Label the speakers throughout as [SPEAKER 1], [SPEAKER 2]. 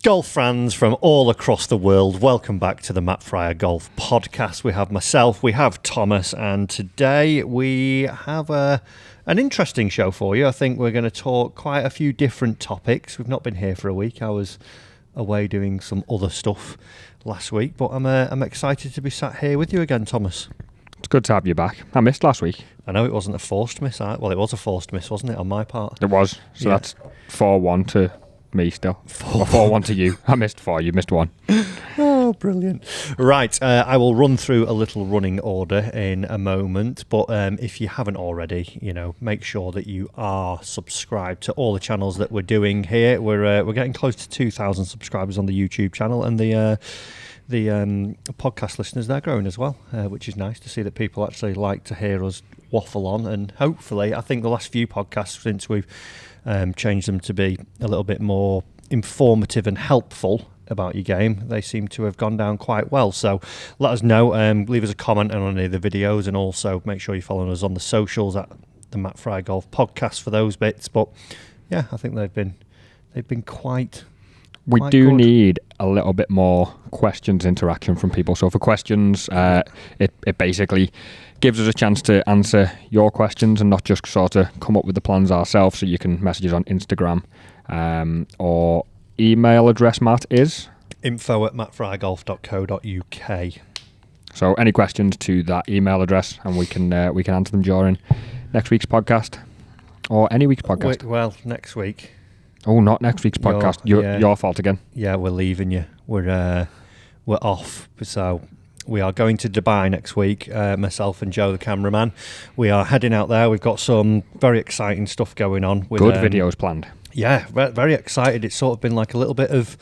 [SPEAKER 1] Golf fans from all across the world, welcome back to the Matt Fryer Golf Podcast. We have myself, we have Thomas, and today we have an interesting show for you. I think we're going to talk quite a few different topics. We've not been here for a week. I was away doing some other stuff last week, but I'm excited to be sat here with you again, Thomas.
[SPEAKER 2] It's good to have you back. I missed last week.
[SPEAKER 1] I know it wasn't a forced miss. Well, it was a forced miss, wasn't it, on my part?
[SPEAKER 2] It was. So
[SPEAKER 1] Yeah.
[SPEAKER 2] that's 4-1 to me still. 4-1 to you. I missed 4, you missed 1.
[SPEAKER 1] Oh, brilliant. Right, I will run through a little running order in a moment, but if you haven't already, make sure that you are subscribed to all the channels that we're doing here. We're getting close to 2,000 subscribers on the YouTube channel, and the podcast listeners, they're growing as well, which is nice to see that people actually like to hear us waffle on. And hopefully, I think the last few podcasts since we've changed them to be a little bit more informative and helpful about your game, they seem to have gone down quite well. So let us know, leave us a comment on any of the videos, and also make sure you're following us on the socials at the Matt Fryer Golf Podcast for those bits. But yeah, I think they've been quite
[SPEAKER 2] We
[SPEAKER 1] quite
[SPEAKER 2] do
[SPEAKER 1] good.
[SPEAKER 2] need a little bit more questions interaction from people. So for questions, it basically gives us a chance to answer your questions and not just sort of come up with the plans ourselves. So you can message us on Instagram, or email address, Matt, is
[SPEAKER 1] info@mattfryergolf.co.uk.
[SPEAKER 2] So any questions to that email address, and we can answer them during next week's podcast or any week's podcast.
[SPEAKER 1] Well, next week.
[SPEAKER 2] Oh, not next week's podcast. Your fault again.
[SPEAKER 1] Yeah, we're leaving you. We're off. So we are going to Dubai next week. Myself and Joe, the cameraman, we are heading out there. We've got some very exciting stuff going on. With,
[SPEAKER 2] Good videos planned.
[SPEAKER 1] Yeah, very excited. It's sort of been like a little bit of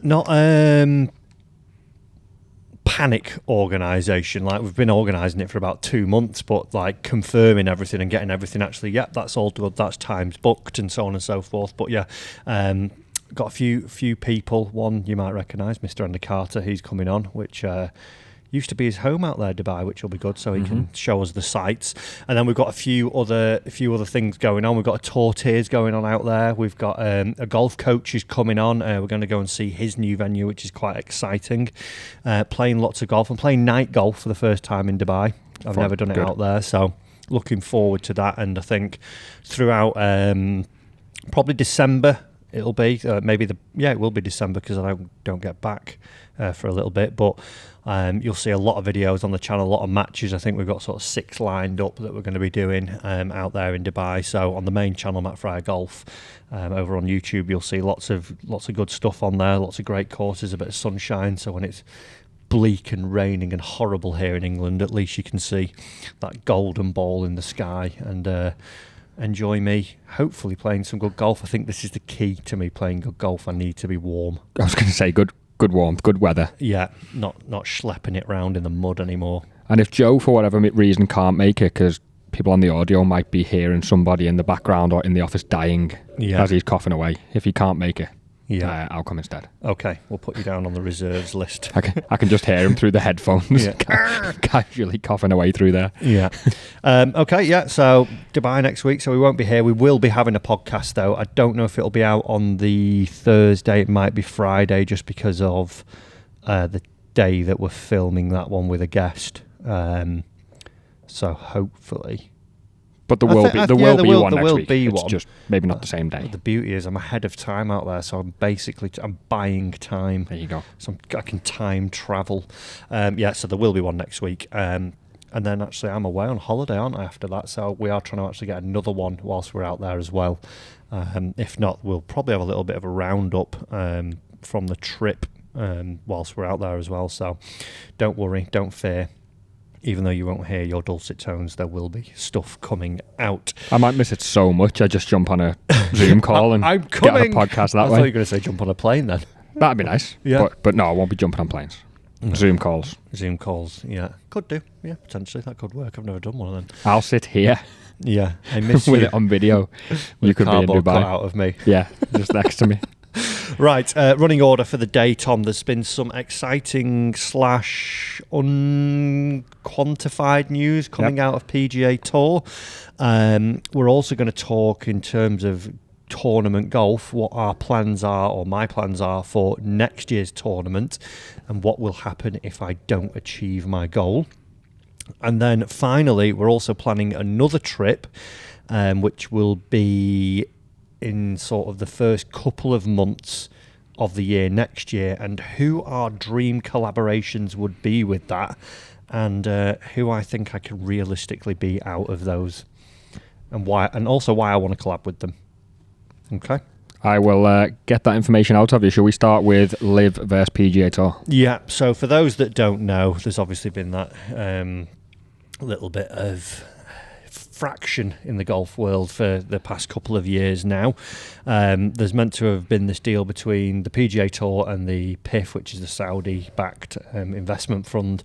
[SPEAKER 1] not panic organisation. Like, we've been organising it for about 2 months, but like confirming everything and getting everything actually, that's all good, that's times booked and so on and so forth. But yeah, got a few people. One you might recognise, Mr. Andy Carter. He's coming on, which used to be his home out there, Dubai, which will be good, so he can show us the sights. And then we've got a few other things going on. We've got a tour tiers going on out there. We've got a golf coach is coming on. We're going to go and see his new venue, which is quite exciting. Playing lots of golf. I'm playing night golf for the first time in Dubai. I've never done it out there, so looking forward to that. And I think throughout probably December it'll be it will be December, because I don't get back for a little bit, but you'll see a lot of videos on the channel, a lot of matches. I think we've got sort of 6 lined up that we're going to be doing out there in Dubai. So on the main channel, Matt Fryer Golf, over on YouTube, you'll see lots of good stuff on there, lots of great courses, a bit of sunshine. So when it's bleak and raining and horrible here in England, at least you can see that golden ball in the sky and enjoy me hopefully playing some good golf. I think this is the key to me playing good golf. I need to be warm.
[SPEAKER 2] I was going to say good warmth, good weather.
[SPEAKER 1] Yeah, not schlepping it round in the mud anymore.
[SPEAKER 2] And if Joe, for whatever reason, can't make it, because people on the audio might be hearing somebody in the background or in the office dying as he's coughing away. If he can't make it, I'll come instead.
[SPEAKER 1] Okay, we'll put you down on the reserves list.
[SPEAKER 2] I can just hear him through the headphones, casually coughing away through there.
[SPEAKER 1] Yeah. Okay, yeah, so Dubai next week, so we won't be here. We will be having a podcast, though. I don't know if it'll be out on the Thursday. It might be Friday, just because of the day that we're filming that one with a guest. So hopefully...
[SPEAKER 2] But there will be one next week.
[SPEAKER 1] Be
[SPEAKER 2] it's
[SPEAKER 1] one.
[SPEAKER 2] just maybe not the same day.
[SPEAKER 1] The beauty is I'm ahead of time out there, so I'm buying time.
[SPEAKER 2] There you go.
[SPEAKER 1] So I can time travel. So there will be one next week. And then actually I'm away on holiday, aren't I, after that? So we are trying to actually get another one whilst we're out there as well. If not, we'll probably have a little bit of a roundup from the trip whilst we're out there as well. So don't worry, don't fear. Even though you won't hear your dulcet tones, there will be stuff coming out.
[SPEAKER 2] I might miss it so much, I just jump on a Zoom call and get on a podcast that
[SPEAKER 1] way. I
[SPEAKER 2] way.
[SPEAKER 1] thought you were going to say jump on a plane then.
[SPEAKER 2] That'd be nice.
[SPEAKER 1] Yeah.
[SPEAKER 2] But no, I won't be jumping on planes. No. Zoom calls,
[SPEAKER 1] yeah. Could do. Yeah, potentially. That could work. I've never done one of them.
[SPEAKER 2] I'll sit here.
[SPEAKER 1] Yeah, I miss
[SPEAKER 2] with
[SPEAKER 1] you.
[SPEAKER 2] it on video. You could be in
[SPEAKER 1] Dubai. Cut
[SPEAKER 2] Dubai.
[SPEAKER 1] out of me.
[SPEAKER 2] Yeah, just next to me.
[SPEAKER 1] Right, running order for the day, Tom. There's been some exciting / unquantified news coming out of PGA Tour. We're also going to talk in terms of tournament golf, what our plans are, or my plans are for next year's tournament, and what will happen if I don't achieve my goal. And then finally, we're also planning another trip, which will be in sort of the first couple of months of the year next year, and who our dream collaborations would be with that, and who I think I can realistically be out of those, and why, and also why I want to collab with them. Okay.
[SPEAKER 2] I will get that information out of you. Shall we start with Live versus PGA Tour?
[SPEAKER 1] Yeah, so for those that don't know, there's obviously been that little bit of fraction in the golf world for the past couple of years now. There's meant to have been this deal between the PGA Tour and the PIF, which is the Saudi-backed investment fund,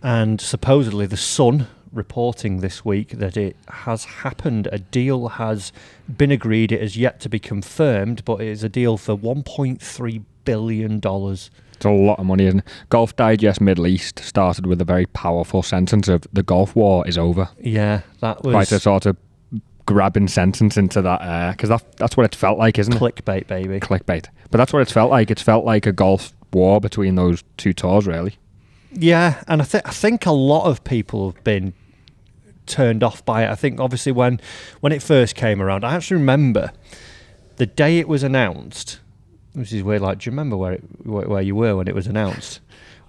[SPEAKER 1] and supposedly the Sun reporting this week that it has happened. A deal has been agreed. It has yet to be confirmed, but it is a deal for $1.3 billion.
[SPEAKER 2] It's a lot of money, isn't it? Golf Digest Middle East started with a very powerful sentence of "the golf war is over."
[SPEAKER 1] Yeah, that was
[SPEAKER 2] quite a sort of grabbing sentence into that, because that's what it felt like, isn't it?
[SPEAKER 1] Clickbait, baby.
[SPEAKER 2] Clickbait. But that's what it's felt like. It's felt like a golf war between those two tours, really.
[SPEAKER 1] Yeah, and I think a lot of people have been turned off by it. I think obviously when it first came around, I actually remember the day it was announced, which is weird. Like, do you remember where you were when it was announced?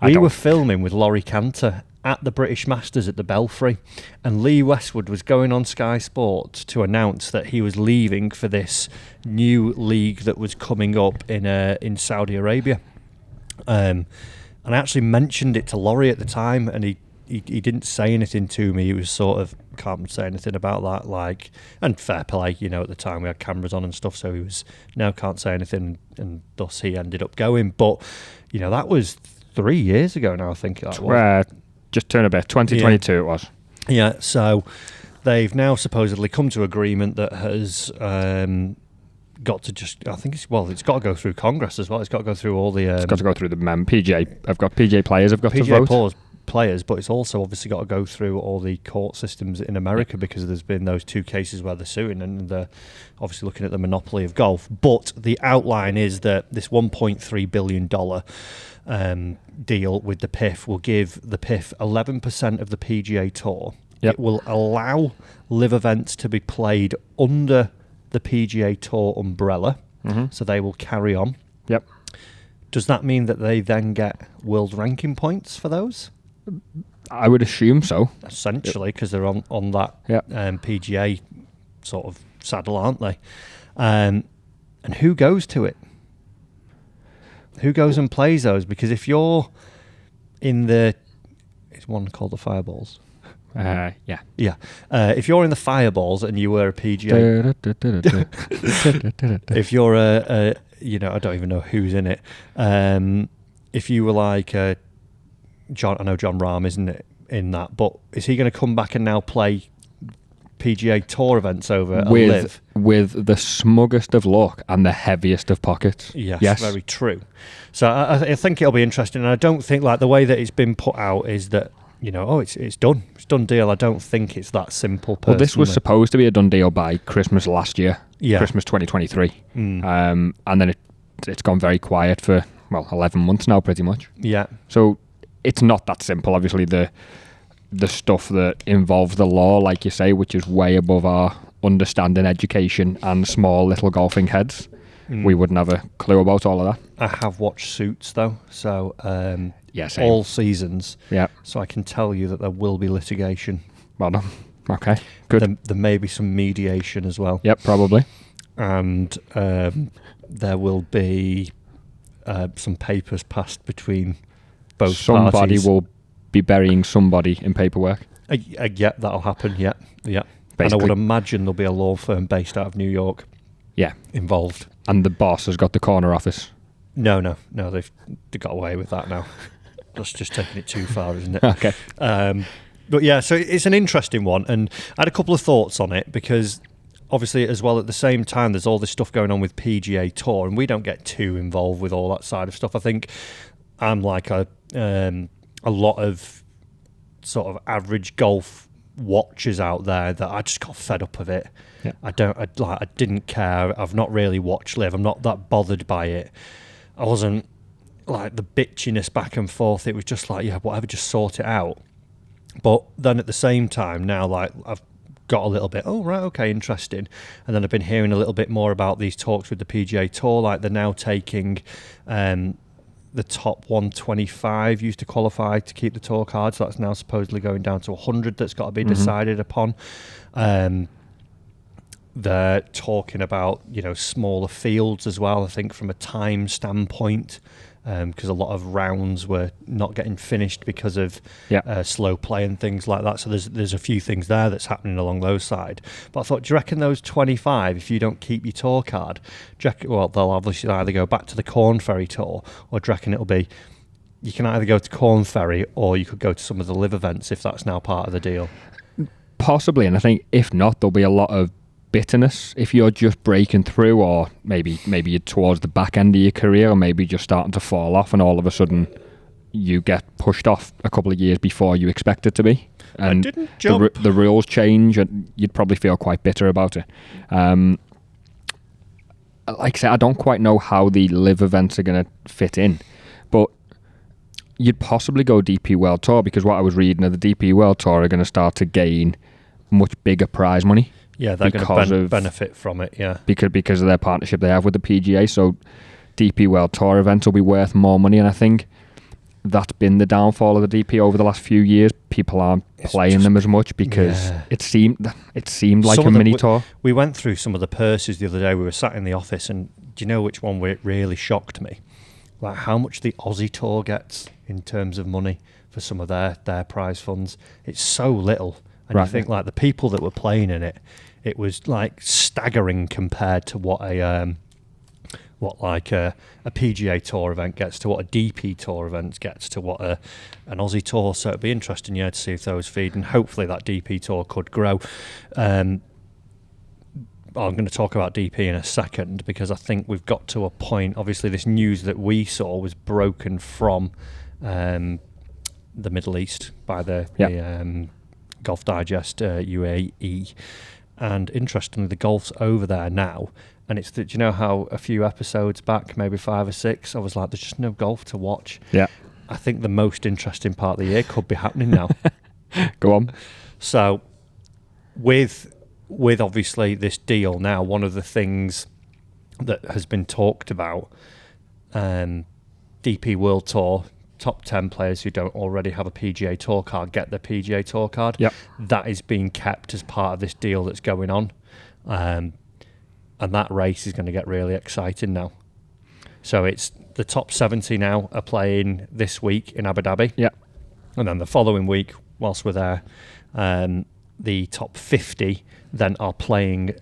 [SPEAKER 1] We were filming with Laurie Cantor at the British Masters at the Belfry, and Lee Westwood was going on Sky Sports to announce that he was leaving for this new league that was coming up in Saudi Arabia. And I actually mentioned it to Laurie at the time, and he didn't say anything to me. He was sort of, can't say anything about that, like, and fair play, you know, at the time we had cameras on and stuff, so he was, no, can't say anything, and thus he ended up going. But, you know, that was 3 years ago now, I think that was.
[SPEAKER 2] Just turn a bit, 2022 it was.
[SPEAKER 1] Yeah, so they've now supposedly come to agreement that has got to just, I think it's got to go through Congress as well. It's got to go through all the...
[SPEAKER 2] it's got to go through the PGA. I've got PGA players, I've got to vote.
[SPEAKER 1] Players, but it's also obviously got to go through all the court systems in America, because there's been those two cases where they're suing, and they're obviously looking at the monopoly of golf. But the outline is that this $1.3 billion deal with the PIF will give the PIF 11% of the PGA Tour. Yep. It will allow live events to be played under the PGA Tour umbrella, so they will carry on.
[SPEAKER 2] Yep.
[SPEAKER 1] Does that mean that they then get world ranking points for those?
[SPEAKER 2] I would assume so.
[SPEAKER 1] Essentially, because they're on that PGA sort of saddle, aren't they? And who goes to it? Who goes and plays those? Because if you're in the... Is one called the Fireballs?
[SPEAKER 2] Yeah.
[SPEAKER 1] If you're in the Fireballs and you were a PGA... if you're a you know, I don't even know who's in it. If you were like... John, I know John Rahm isn't in that, but is he going to come back and now play PGA Tour events over a live?
[SPEAKER 2] With the smuggest of luck and the heaviest of pockets.
[SPEAKER 1] Yes. Very true. So I think it'll be interesting, and I don't think, like, the way that it's been put out is that, you know, it's done. It's done deal. I don't think it's that simple, personally.
[SPEAKER 2] Well, this was supposed to be a done deal by Christmas last year, Christmas 2023. And then it's gone very quiet for, 11 months now, pretty much.
[SPEAKER 1] Yeah.
[SPEAKER 2] So it's not that simple. Obviously, the stuff that involves the law, like you say, which is way above our understanding, education, and small little golfing heads. We wouldn't have a clue about all of that.
[SPEAKER 1] I have watched Suits, though, so
[SPEAKER 2] same.
[SPEAKER 1] All seasons.
[SPEAKER 2] Yeah.
[SPEAKER 1] So I can tell you that there will be litigation.
[SPEAKER 2] Well done. Okay, good.
[SPEAKER 1] There may be some mediation as well.
[SPEAKER 2] Yep, probably.
[SPEAKER 1] And there will be some papers passed between both
[SPEAKER 2] Somebody
[SPEAKER 1] parties.
[SPEAKER 2] will be burying somebody in paperwork.
[SPEAKER 1] Yeah, that'll happen. Yeah.
[SPEAKER 2] Basically.
[SPEAKER 1] And I would imagine there'll be a law firm based out of New York.
[SPEAKER 2] Yeah,
[SPEAKER 1] involved.
[SPEAKER 2] And the boss has got the corner office.
[SPEAKER 1] No, they've got away with that now. That's just taking it too far, isn't it?
[SPEAKER 2] Okay.
[SPEAKER 1] But yeah, so it's an interesting one, and I had a couple of thoughts on it, because obviously as well at the same time there's all this stuff going on with PGA Tour, and we don't get too involved with all that side of stuff. I think I'm like a lot of sort of average golf watchers out there that I just got fed up of it.
[SPEAKER 2] Yeah.
[SPEAKER 1] I didn't care. I've not really watched Live. I'm not that bothered by it. I wasn't like the bitchiness back and forth. It was just like, yeah, whatever, just sort it out. But then at the same time now, like, I've got a little bit, oh right, okay, interesting. And then I've been hearing a little bit more about these talks with the PGA Tour. Like, they're now taking the top 125 used to qualify to keep the tour card, so that's now supposedly going down to 100. That's got to be decided upon. They're talking about, you know, smaller fields as well, I think, from a time standpoint, because a lot of rounds were not getting finished because of slow play and things like that. So there's a few things there that's happening along those side. But I thought, do you reckon those 25, if you don't keep your tour card, well, they'll obviously either go back to the Corn Ferry Tour, or do you reckon it'll be, you can either go to Corn Ferry or you could go to some of the live events if that's now part of the deal?
[SPEAKER 2] Possibly, and I think if not, there'll be a lot of bitterness if you're just breaking through, or maybe you're towards the back end of your career, or maybe just starting to fall off, and all of a sudden you get pushed off a couple of years before you expect it to be, and the rules change, and you'd probably feel quite bitter about it. Like I said, I don't quite know how the live events are going to fit in, but you'd possibly go DP World Tour, because what I was reading, the DP World Tour are going to start to gain much bigger prize money.
[SPEAKER 1] Yeah, they're going to benefit from it, yeah.
[SPEAKER 2] Because of their partnership they have with the PGA. So DP World Tour events will be worth more money, and I think that's been the downfall of the DP over the last few years. People aren't playing them as much because it seemed like a mini tour.
[SPEAKER 1] We went through some of the purses the other day. We were sat in the office, and do you know which one really shocked me? Like how much the Aussie Tour gets in terms of money for some of their prize funds. It's so little. And you think, like, the people that were playing in it, it was like staggering compared to what a PGA Tour event gets, to what a DP Tour event gets, to what an Aussie Tour. So it'd be interesting, to see if those feed, and hopefully that DP Tour could grow. I'm going to talk about DP in a second, because I think we've got to a point. Obviously, this news that we saw was broken from the Middle East by the Golf Digest UAE, and interestingly, the golf's over there now. And it's do you know how a few episodes back, maybe 5 or 6, I was like, there's just no golf to watch.
[SPEAKER 2] Yeah,
[SPEAKER 1] I think the most interesting part of the year could be happening now.
[SPEAKER 2] Go on.
[SPEAKER 1] So with obviously this deal now, one of the things that has been talked about, DP World Tour, top 10 players who don't already have a PGA Tour card get their PGA Tour card.
[SPEAKER 2] Yep. That
[SPEAKER 1] is being kept as part of this deal that's going on. And that race is going to get really exciting now. So it's the top 70 now are playing this week in Abu Dhabi.
[SPEAKER 2] Yeah.
[SPEAKER 1] And then the following week, whilst we're there, the top 50 then are playing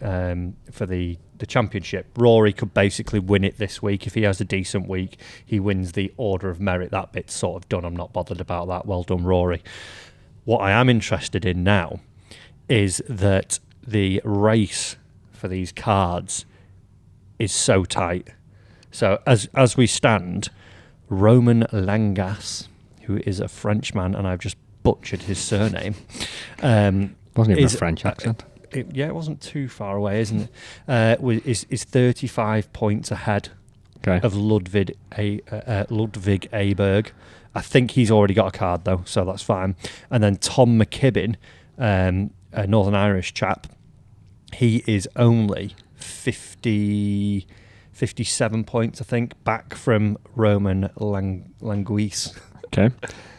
[SPEAKER 1] for the championship. Rory could basically win it this week. If he has a decent week, he wins the Order of Merit. That bit's sort of done. I'm not bothered about that. Well done, Rory. What I am interested in now is that the race for these cards is so tight. So as we stand, Roman Langas, who is a Frenchman, and I've just butchered his surname.
[SPEAKER 2] Wasn't even a French accent.
[SPEAKER 1] It wasn't too far away, isn't it? Is 35 points ahead of Ludwig Aberg. I think he's already got a card, though, so that's fine. And then Tom McKibbin, a Northern Irish chap, he is only 57 points, I think, back from Roman Languis.
[SPEAKER 2] Okay.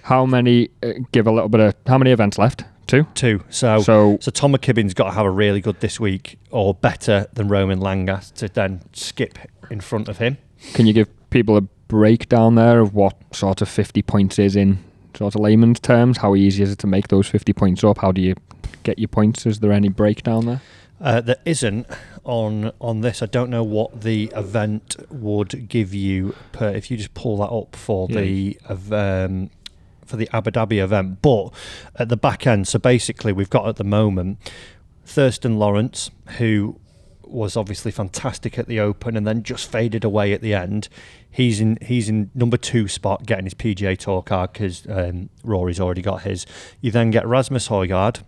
[SPEAKER 2] How many, give a little bit of, how many events left? Two. So Tom McKibbin's got to have a really good this week, or better than Roman Langas, to then skip in front of him. Can you give people a breakdown there of what sort of 50 points is in sort of layman's terms? How easy is it to make those 50 points up? How do you get your points? Is there any breakdown there?
[SPEAKER 1] There isn't on this. I don't know what the event would give you if you just pull that up for the Abu Dhabi event. But at the back end, so basically we've got at the moment Thurston Lawrence, who was obviously fantastic at the Open and then just faded away at the end. He's in number 2 spot, getting his PGA Tour card because Rory's already got his. You then get Rasmus Højgaard,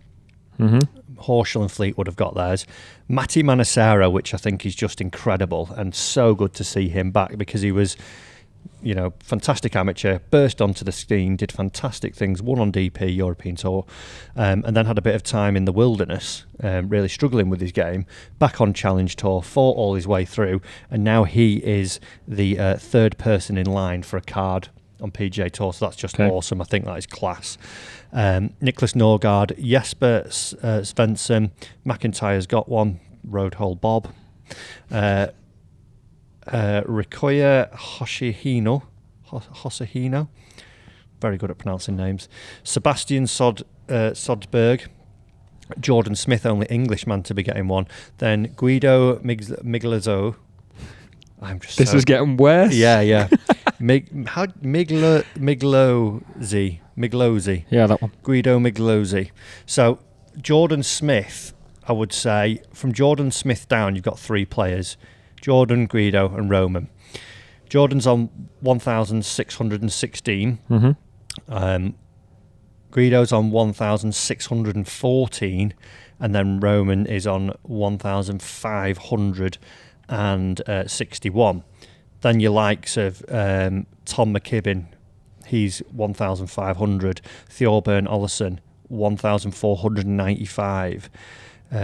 [SPEAKER 1] Horschel and Fleetwood have got theirs. Matty Manacero, which I think is just incredible, and so good to see him back, because he was, fantastic amateur, burst onto the scene, did fantastic things, won on DP European Tour, and then had a bit of time in the wilderness, really struggling with his game, back on Challenge Tour, fought all his way through, and now he is the third person in line for a card on PGA Tour, so that's just awesome. I think that is class. Nicholas Norgard, Jesper Svensson, McIntyre's got one, Roadhole Bob, Rikoya Hoshihino, very good at pronouncing names, Sebastian Sodberg, Jordan Smith, only Englishman to be getting one, then Guido Miglazzo.
[SPEAKER 2] This is getting worse.
[SPEAKER 1] Yeah. Miglozzi.
[SPEAKER 2] Yeah, that one.
[SPEAKER 1] Guido Miglozzi. So Jordan Smith, I would say, from Jordan Smith down, you've got three players: Jordan, Guido, and Roman. Jordan's on 1,616. Guido's on 1,614, and then Roman is on 1,561. Then your likes of Tom McKibben, he's 1,500. Thorburn Ollison, 1,495.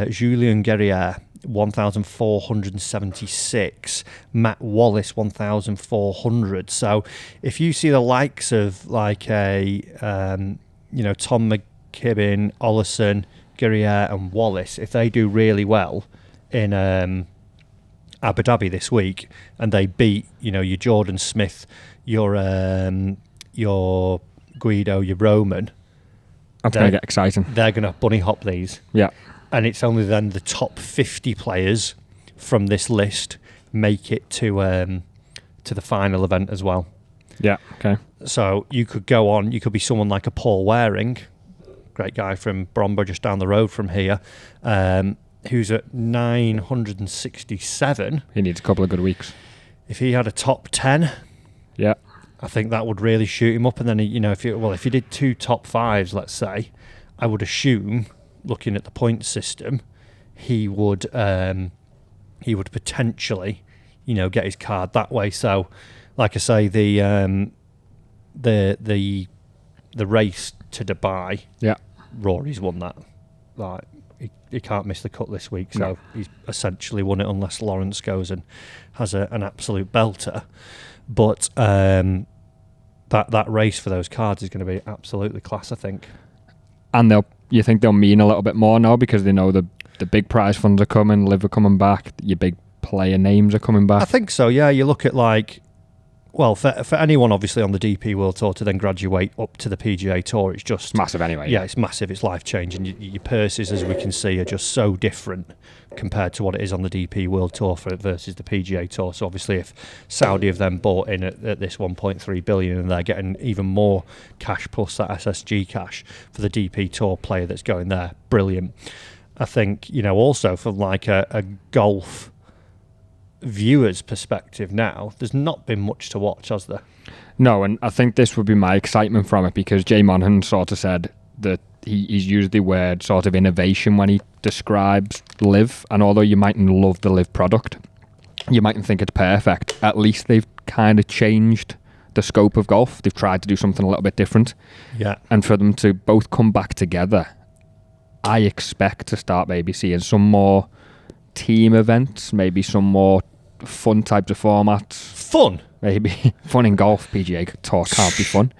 [SPEAKER 1] Julien Guerrier, 1,476. Matt Wallace, 1,400. So if you see the likes of like a Tom McKibben, Ollison, Guerrier and Wallace, if they do really well in Abu Dhabi this week, and they beat your Jordan Smith, your Guido, your Roman,
[SPEAKER 2] that's going to get exciting.
[SPEAKER 1] They're going to bunny hop these.
[SPEAKER 2] Yeah.
[SPEAKER 1] And it's only then the top 50 players from this list make it to the final event as well.
[SPEAKER 2] Yeah, okay.
[SPEAKER 1] So you could go on, you could be someone like a Paul Waring, great guy from Bromber, just down the road from here, who's at 967.
[SPEAKER 2] He needs a couple of good weeks.
[SPEAKER 1] If he had a top 10,
[SPEAKER 2] yeah,
[SPEAKER 1] I think that would really shoot him up. And then, if you did two top fives, let's say, I would assume, looking at the point system, he would potentially, get his card that way. So, like I say, the race to Dubai,
[SPEAKER 2] yeah,
[SPEAKER 1] Rory's won that. Like he can't miss the cut this week, so he's essentially won it unless Lawrence goes and has an absolute belter. But that race for those cards is going to be absolutely class, I think.
[SPEAKER 2] And you think they'll mean a little bit more now because they know the big prize funds are coming, Liv are coming back, your big player names are coming back?
[SPEAKER 1] I think so, yeah. You look at for anyone obviously on the DP World Tour to then graduate up to the PGA Tour, it's just
[SPEAKER 2] massive anyway.
[SPEAKER 1] Yeah, it's massive, it's life-changing. Your purses, as we can see, are just so different compared to what it is on the DP World Tour versus the PGA Tour. So obviously if Saudi have then bought in at this 1.3 billion and they're getting even more cash plus that SSG cash for the DP Tour player that's going there, brilliant. I think, also from like a golf viewer's perspective now, there's not been much to watch, has there?
[SPEAKER 2] No, and I think this would be my excitement from it, because Jay Monahan sort of said that he's used the word sort of innovation when he describes Liv, and although you mightn't love the Liv product, you mightn't think it's perfect, at least they've kind of changed the scope of golf. They've tried to do something a little bit different.
[SPEAKER 1] Yeah.
[SPEAKER 2] And for them to both come back together, I expect to start maybe seeing some more team events, maybe some more fun types of formats.
[SPEAKER 1] Fun?
[SPEAKER 2] Maybe. Fun in golf. PGA Tour can't be fun.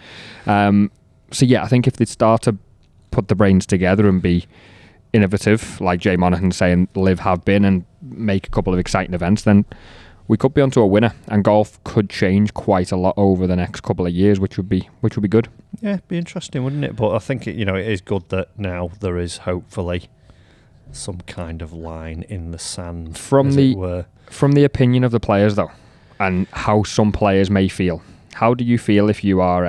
[SPEAKER 2] So yeah, I think if they start to put the brains together and be innovative, like Jay Monahan saying Liv have been, and make a couple of exciting events, then we could be onto a winner, and golf could change quite a lot over the next couple of years, which would be good.
[SPEAKER 1] Yeah, it'd be interesting, wouldn't it? But I think it is good that now there is hopefully some kind of line in the sand, as it were.
[SPEAKER 2] From the opinion of the players, though, and how some players may feel, how do you feel if you are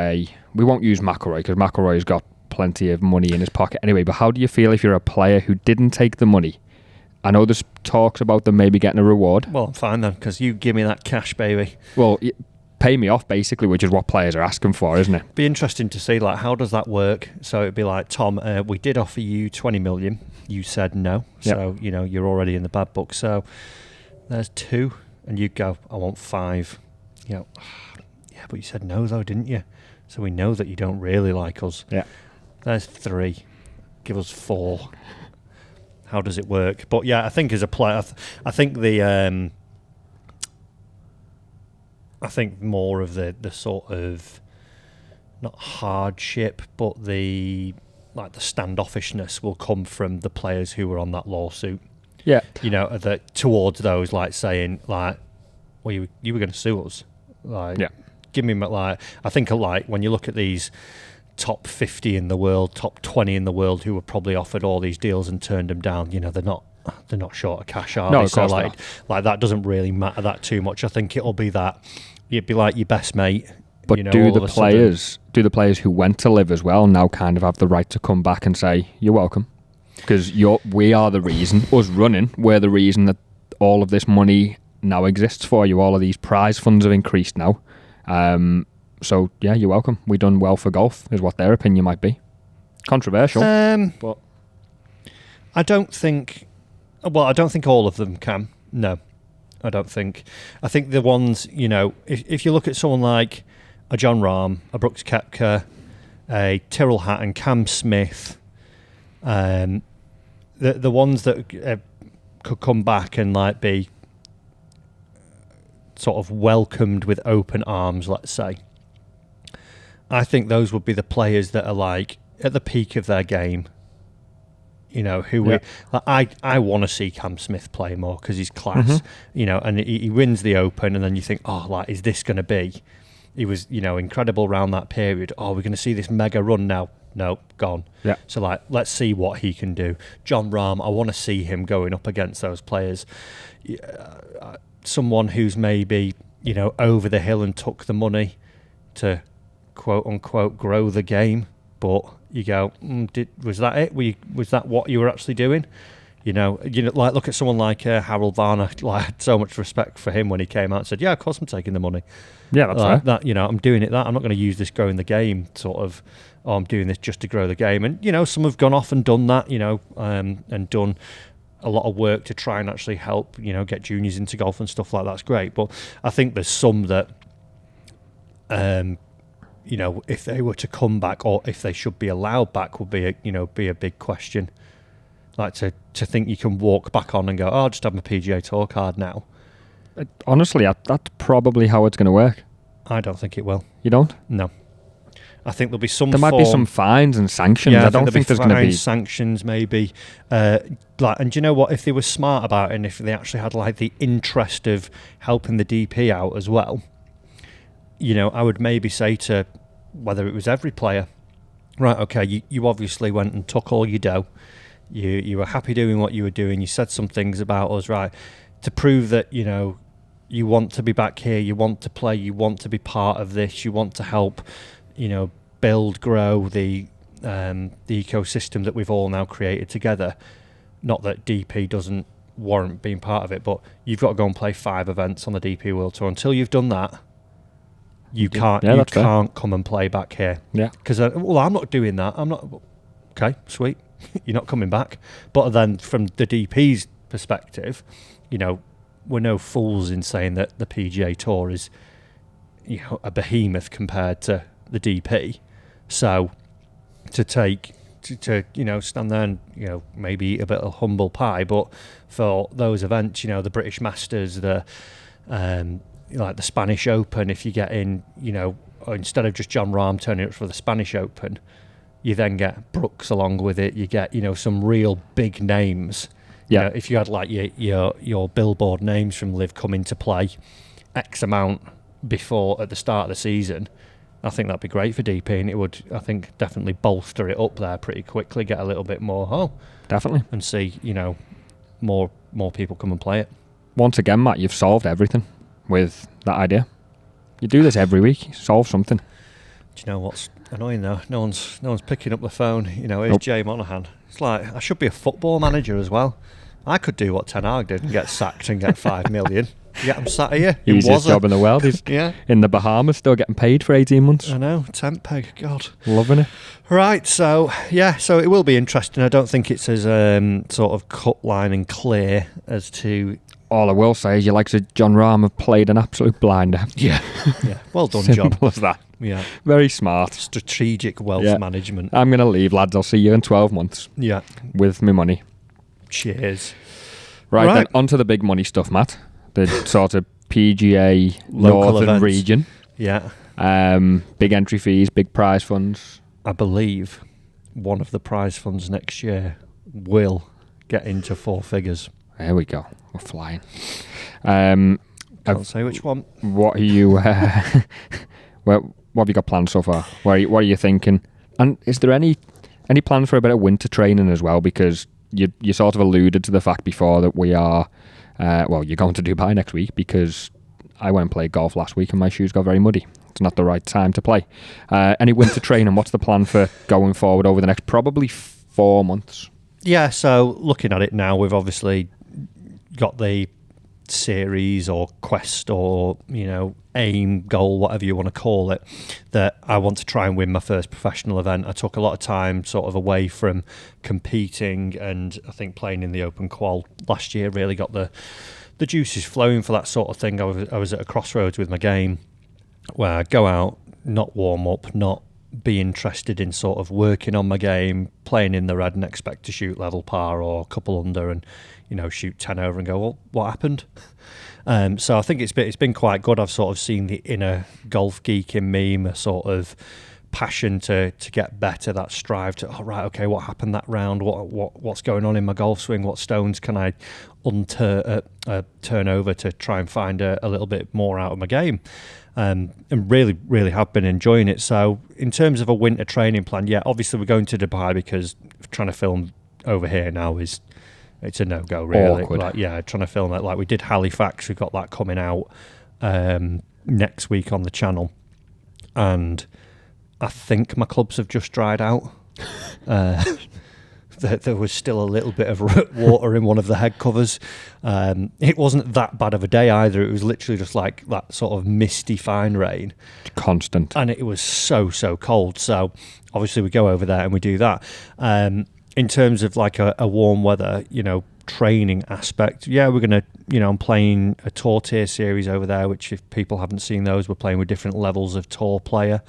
[SPEAKER 2] we won't use McIlroy because McIlroy's got plenty of money in his pocket anyway, but how do you feel if you're a player who didn't take the money? I know there's talks about them maybe getting a reward.
[SPEAKER 1] Well, I'm fine then, because you give me that cash, baby.
[SPEAKER 2] Well, pay me off, basically, which is what players are asking for, isn't it?
[SPEAKER 1] Be interesting to see, like, how does that work? So it'd be like, Tom, we did offer you 20 million. You said no. So, you're already in the bad book. So there's 2. And you go, I want 5. Yeah, but you said no, though, didn't you? So we know that you don't really like us.
[SPEAKER 2] Yeah.
[SPEAKER 1] There's 3. Give us 4. How does it work? But yeah, I think as a player, I think I think more of the sort of, not hardship, but the standoffishness will come from the players who were on that lawsuit.
[SPEAKER 2] Yeah.
[SPEAKER 1] That towards those, like, saying, like, well, you were going to sue us. Like,
[SPEAKER 2] yeah.
[SPEAKER 1] Give me, like, I think, like, when you look at these top 50 in the world, top 20 in the world who were probably offered all these deals and turned them down, they're not short of cash, are
[SPEAKER 2] no,
[SPEAKER 1] they?
[SPEAKER 2] Of course
[SPEAKER 1] so like that doesn't really matter that too much. I think it'll be that you'd be like your best mate.
[SPEAKER 2] But do the players who went to live as well now kind of have the right to come back and say, you're welcome? Because we are the reason, us running, we're the reason that all of this money now exists for you. All of these prize funds have increased now. So, yeah, you're welcome. We done well for golf, is what their opinion might be. Controversial. But
[SPEAKER 1] I don't think all of them can. No, I don't think. I think the ones, if you look at someone like a John Rahm, a Brooks Koepka, a Tyrrell Hatton, Cam Smith, the ones that could come back and, like, be sort of welcomed with open arms, let's say. I think those would be the players that are, like, at the peak of their game. I want to see Cam Smith play more because he's class.
[SPEAKER 2] Mm-hmm.
[SPEAKER 1] And he wins the Open, and then you think, oh, like, is this going to be? He was, incredible around that period. Oh, we're going to see this mega run now. No, gone.
[SPEAKER 2] Yeah.
[SPEAKER 1] So, like, let's see what he can do. John Rahm, I want to see him going up against those players. Someone who's maybe, over the hill and took the money to, quote unquote, grow the game. But you go, was that it? Was that what you were actually doing? Like, look at someone like Harold Varner. Like, I had so much respect for him when he came out and said, yeah, of course I'm taking the money.
[SPEAKER 2] Yeah, that's right.
[SPEAKER 1] That, I'm doing it. That I'm not going to use this growing the game sort of. Oh, I'm doing this just to grow the game. And some have gone off and done that. And done a lot of work to try and actually help. Get juniors into golf and stuff like that's great. But I think there's some that, if they were to come back or if they should be allowed back would be a big question. Like to think you can walk back on and go, oh, I'll just have my PGA Tour card now.
[SPEAKER 2] Honestly, that's probably how it's going to work.
[SPEAKER 1] I don't think it will.
[SPEAKER 2] You don't?
[SPEAKER 1] No. I think there'll be some.
[SPEAKER 2] There might be some fines and sanctions.
[SPEAKER 1] Yeah,
[SPEAKER 2] I don't think there's going to be
[SPEAKER 1] sanctions. Maybe, and do you know what? If they were smart about it, and if they actually had, like, the interest of helping the DP out as well, I would maybe say to whether it was every player, right? Okay, you obviously went and took all your dough. You were happy doing what you were doing. You said some things about us, right? To prove that you want to be back here, you want to play, you want to be part of this, you want to help. Build, grow the ecosystem that we've all now created together. Not that DP doesn't warrant being part of it, but you've got to go and play 5 events on the DP World Tour. Until you've done that, you can't come and play back here.
[SPEAKER 2] Yeah.
[SPEAKER 1] Because I'm not doing that. I'm not. Okay, sweet. You're not coming back. But then from the DP's perspective, we're no fools in saying that the PGA Tour is a behemoth compared to the DP. So to take to stand there and maybe eat a bit of humble pie, but for those events, the British Masters, the like the Spanish Open, if you get in, instead of just John Rahm turning up for the Spanish Open, you then get Brooks along with it. You get some real big names.
[SPEAKER 2] Yeah.
[SPEAKER 1] If you had like your billboard names from Live come into play X amount before at the start of the season, I think that'd be great for DP, and it would, I think, definitely bolster it up there pretty quickly, get a little bit more,
[SPEAKER 2] definitely,
[SPEAKER 1] and see, more people come and play it.
[SPEAKER 2] Once again, Matt, you've solved everything with that idea. You do this every week, solve something.
[SPEAKER 1] Do you know what's annoying though? No one's picking up the phone. It's Jay Monahan. It's like, I should be a football manager as well. I could do what Ten Hag did and get sacked and get 5 million. Yeah, I'm sat here. It
[SPEAKER 2] Easiest
[SPEAKER 1] was
[SPEAKER 2] job in the world. He's
[SPEAKER 1] yeah,
[SPEAKER 2] in the Bahamas, still getting paid for 18 months.
[SPEAKER 1] I know. Temp peg. God.
[SPEAKER 2] Loving it.
[SPEAKER 1] Right, so it will be interesting. I don't think it's as sort of cut line and clear as to.
[SPEAKER 2] All I will say is your likes of John Rahm have played an absolute blinder.
[SPEAKER 1] Yeah. Well done,
[SPEAKER 2] Simple
[SPEAKER 1] John.
[SPEAKER 2] as that.
[SPEAKER 1] Yeah.
[SPEAKER 2] Very smart.
[SPEAKER 1] Strategic wealth management.
[SPEAKER 2] I'm going to leave, lads. I'll see you in 12 months.
[SPEAKER 1] Yeah.
[SPEAKER 2] With my money.
[SPEAKER 1] Cheers.
[SPEAKER 2] Right, then on to the big money stuff, Matt. The sort of PGA
[SPEAKER 1] Local
[SPEAKER 2] Northern
[SPEAKER 1] events.
[SPEAKER 2] region.
[SPEAKER 1] Yeah.
[SPEAKER 2] Big entry fees, big prize funds.
[SPEAKER 1] I believe one of the prize funds next year will get into 4 figures.
[SPEAKER 2] There we go. We're flying.
[SPEAKER 1] Can't say which one.
[SPEAKER 2] What are you? What have you got planned so far? What are you thinking? And is there any plans for a bit of winter training as well? Because you sort of alluded to the fact before that we are. You're going to Dubai next week because I went and played golf last week and my shoes got very muddy. It's not the right time to play. Any winter training? What's the plan for going forward over the next probably 4 months?
[SPEAKER 1] Yeah, so looking at it now, we've obviously got the series or quest or aim, goal, whatever you want to call it, that I want to try and win my first professional event. I took a lot of time sort of away from competing, and I think playing in the Open Qual last year really got the juices flowing for that sort of thing. I was at a crossroads with my game where I go out, not warm up, not be interested in sort of working on my game, playing in the red and expect to shoot level par or a couple under and shoot 10 over and go, well, what happened? So I think it's been quite good. I've sort of seen the inner golf geek in me, a sort of passion to get better, that strive to, okay, what happened that round? What's going on in my golf swing? What stones can I turn over to try and find a little bit more out of my game? And really, really have been enjoying it. So in terms of a winter training plan, obviously we're going to Dubai because trying to film over here now it's a no-go, really.
[SPEAKER 2] Awkward.
[SPEAKER 1] Trying to film it. Like we did Halifax, we've got that coming out next week on the channel. And I think my clubs have just dried out. There was still a little bit of water in one of the head covers. It wasn't that bad of a day either. It was literally just like that sort of misty fine rain.
[SPEAKER 2] Constant.
[SPEAKER 1] And it was so cold. So obviously we go over there and we do that. In terms of like a warm weather, training aspect, we're going to, I'm playing a tour tier series over there, which if people haven't seen those, we're playing with different levels of tour player.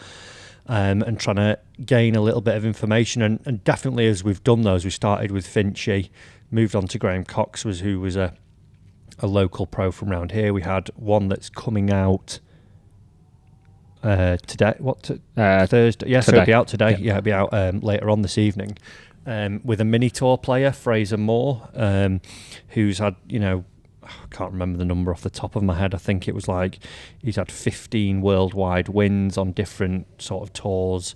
[SPEAKER 1] And trying to gain a little bit of information. And definitely as we've done those, we started with Finchy, moved on to Graham Cox, who was a local pro from around here. We had one that's coming out today. Thursday? Yeah, so it'll be out today. Yeah, it'll be out later on this evening. With a mini tour player, Fraser Moore, who's had, I can't remember the number off the top of my head. I think it was like he's had 15 worldwide wins on different sort of tours,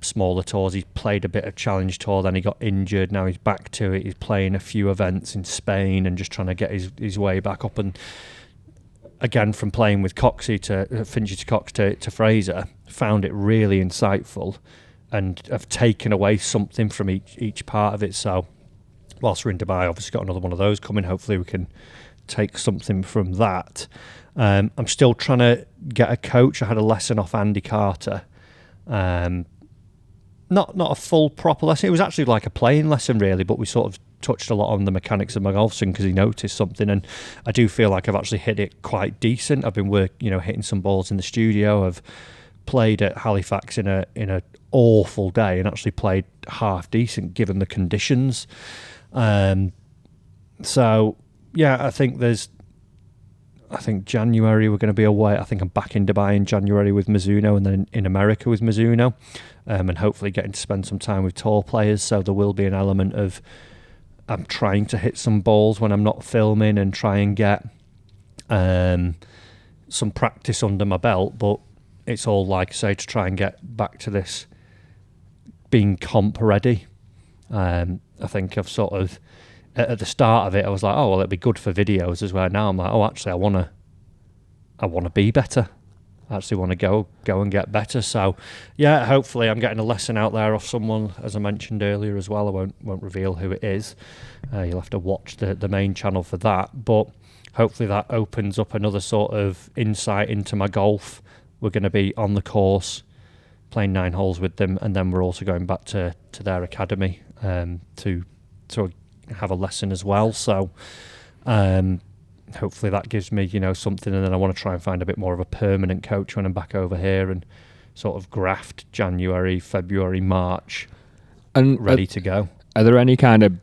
[SPEAKER 1] smaller tours. He played a bit of Challenge Tour, then he got injured. Now he's back to it. He's playing a few events in Spain and just trying to get his way back up. And again, from playing with Finchy to Cox to Fraser, found it really insightful and have taken away something from each part of it. So whilst we're in Dubai, obviously got another one of those coming. Hopefully we can take something from that. I'm still trying to get a coach. I had a lesson off Andy Carter. Not a full proper lesson. It was actually like a playing lesson really, but we sort of touched a lot on the mechanics of my golf swing because he noticed something, and I do feel like I've actually hit it quite decent. I've been hitting some balls in the studio. I've played at Halifax in a awful day and actually played half decent given the conditions. So yeah, I think January we're going to be away. I think I'm back in Dubai in January with Mizuno, and then in America with Mizuno, and hopefully getting to spend some time with tour players. So there will be an element of I'm trying to hit some balls when I'm not filming and try and get some practice under my belt, but it's all, like I say, to try and get back to this being comp ready. I think I've sort of, at the start of it, I was like, oh, well, it'd be good for videos as well. Now I'm like, oh, actually, I want to be better. I actually want to go and get better. So, yeah, hopefully I'm getting a lesson out there off someone, as I mentioned earlier as well. I won't reveal who it is. You'll have to watch the main channel for that. But hopefully that opens up another sort of insight into my golf. We're going to be on the course, playing 9 holes with them, and then we're also going back to their academy to have a lesson as well. So hopefully that gives me, something, and then I want to try and find a bit more of a permanent coach when I'm back over here and sort of graft January, February, March, and ready to go.
[SPEAKER 2] Are there any kind of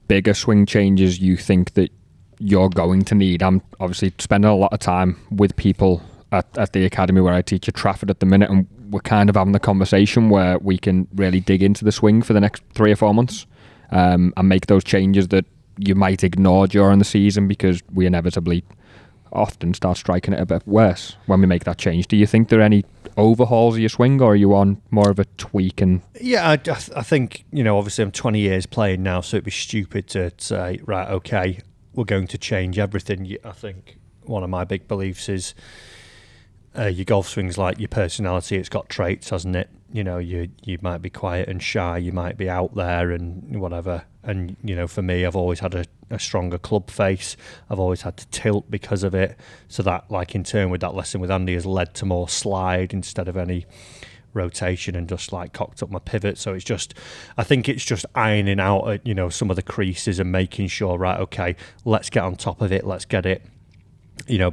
[SPEAKER 2] bigger swing changes you think that you're going to need? I'm obviously spending a lot of time with people at the academy where I teach at Trafford at the minute, and we're kind of having the conversation where we can really dig into the swing for the next 3 or 4 months and make those changes that you might ignore during the season because we inevitably often start striking it a bit worse when we make that change. Do you think there are any overhauls of your swing, or are you on more of a tweak? And
[SPEAKER 1] yeah, I think, obviously I'm 20 years playing now, so it'd be stupid to say, right, okay, we're going to change everything. I think one of my big beliefs is your golf swing's like your personality. It's got traits, hasn't it? You might be quiet and shy, you might be out there and whatever. And, for me, I've always had a stronger club face. I've always had to tilt because of it. So that, like, in turn with that lesson with Andy, has led to more slide instead of any rotation, and just like cocked up my pivot. So I think it's just ironing out, some of the creases and making sure, right, okay, let's get on top of it. Let's get it,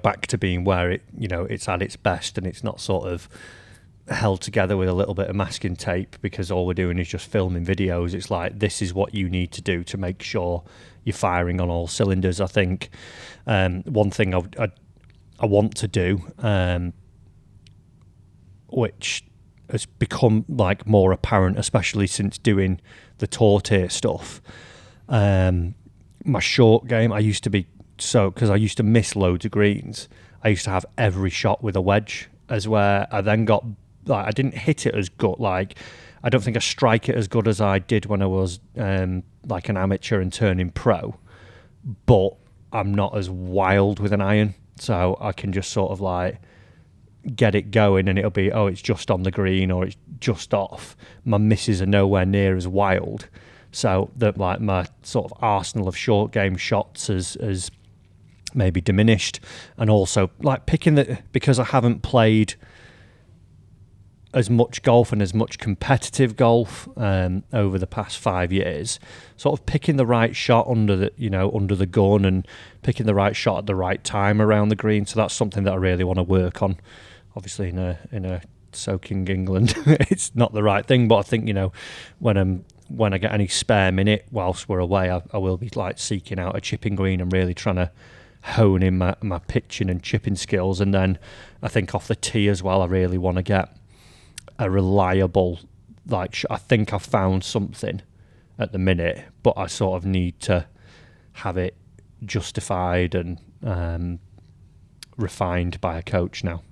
[SPEAKER 1] back to being where it, it's at its best, and it's not sort of held together with a little bit of masking tape because all we're doing is just filming videos. It's like, this is what you need to do to make sure you're firing on all cylinders. I think one thing I want to do, which has become like more apparent, especially since doing the tour tier stuff, my short game, I used to be because I used to miss loads of greens. I used to have every shot with a wedge, as where I then got, like, I didn't hit it as good. Like, I don't think I strike it as good as I did when I was like an amateur and turning pro, but I'm not as wild with an iron, so I can just sort of like get it going, and it'll be, oh, it's just on the green or it's just off. My misses are nowhere near as wild, so that, like, my sort of arsenal of short game shots has maybe diminished. And also, like, because I haven't played as much golf and as much competitive golf over the past 5 years, sort of picking the right shot under the gun and picking the right shot at the right time around the green. So that's something that I really want to work on. Obviously, in a soaking England, it's not the right thing, but I think, when I get any spare minute whilst we're away, I will be like seeking out a chipping green and really trying to hone in my pitching and chipping skills. And then I think off the tee as well, I really want to get a reliable, like, I think I've found something at the minute, but I sort of need to have it justified and refined by a coach now.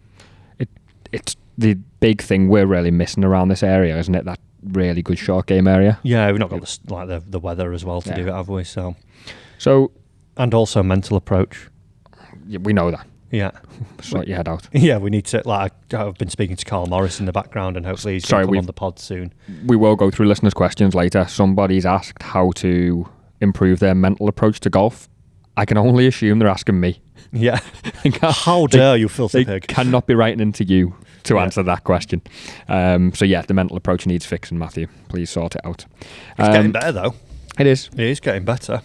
[SPEAKER 2] It's the big thing we're really missing around this area, isn't it? That really good short game area.
[SPEAKER 1] Yeah, we've not got the weather as well to do it, have we? So, and also mental approach.
[SPEAKER 2] Yeah, we know that.
[SPEAKER 1] Yeah.
[SPEAKER 2] Sort your head out.
[SPEAKER 1] Yeah, we need to, like, I've been speaking to Carl Morris in the background, and hopefully he's going to come on the pod soon.
[SPEAKER 2] We will go through listeners' questions later. Somebody's asked how to improve their mental approach to golf. I can only assume they're asking me.
[SPEAKER 1] Yeah. How dare you, filthy pig.
[SPEAKER 2] Cannot be writing into you to answer that question. So yeah, the mental approach needs fixing, Matthew. Please sort it out.
[SPEAKER 1] It's getting better, though.
[SPEAKER 2] It is.
[SPEAKER 1] It is getting better.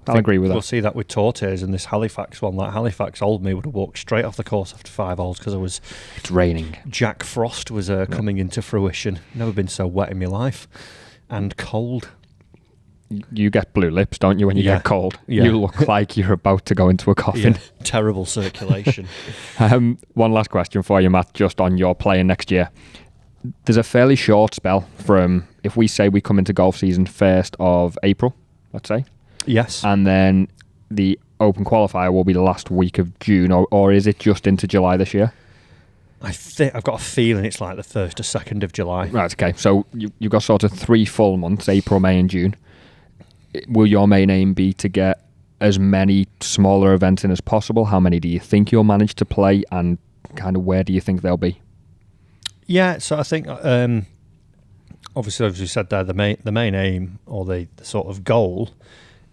[SPEAKER 2] I'll agree with that.
[SPEAKER 1] We'll see that with Tortes and this Halifax one. Like, Halifax old me would have walked straight off the course after 5 holes because
[SPEAKER 2] it's raining.
[SPEAKER 1] Jack Frost was coming into fruition. Never been so wet in my life. And cold.
[SPEAKER 2] You get blue lips, don't you, when you get cold?
[SPEAKER 1] Yeah.
[SPEAKER 2] You look like you're about to go into a coffin.
[SPEAKER 1] Yeah. Terrible circulation.
[SPEAKER 2] One last question for you, Matt, just on your playing next year. There's a fairly short spell from, if we say we come into golf season 1st of April, let's say.
[SPEAKER 1] Yes.
[SPEAKER 2] And then the Open qualifier will be the last week of June, or is it just into July this year?
[SPEAKER 1] I've got a feeling it's like the 1st or 2nd of July.
[SPEAKER 2] Right, okay. So you've got sort of 3 full months, April, May and June. Will your main aim be to get as many smaller events in as possible? How many do you think you'll manage to play, and kind of where do you think they'll be?
[SPEAKER 1] Yeah, so I think obviously, as you said there, the main aim, or the sort of goal,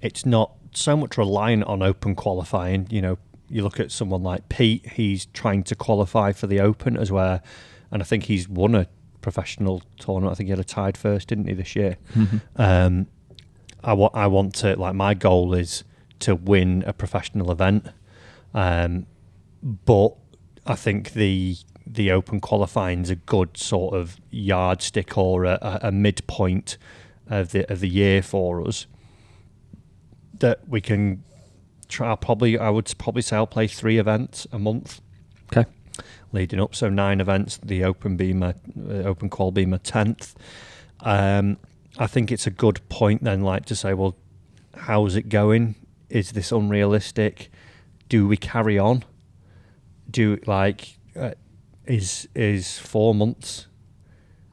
[SPEAKER 1] it's not so much reliant on open qualifying. You know, you look at someone like Pete, he's trying to qualify for the Open and I think he's won a professional tournament. I think he had a tied first, didn't he, this year?
[SPEAKER 2] Mm-hmm.
[SPEAKER 1] I want to, like, my goal is to win a professional event. But I think the Open qualifying is a good sort of yardstick or a midpoint of the year for us that we can try. I would probably say I'll play 3 events a month.
[SPEAKER 2] Okay.
[SPEAKER 1] Leading up, so 9 events. The Open qual being my 10th. I think it's a good point then, like, to say, well, how's it going? Is this unrealistic? Do we carry on? Is 4 months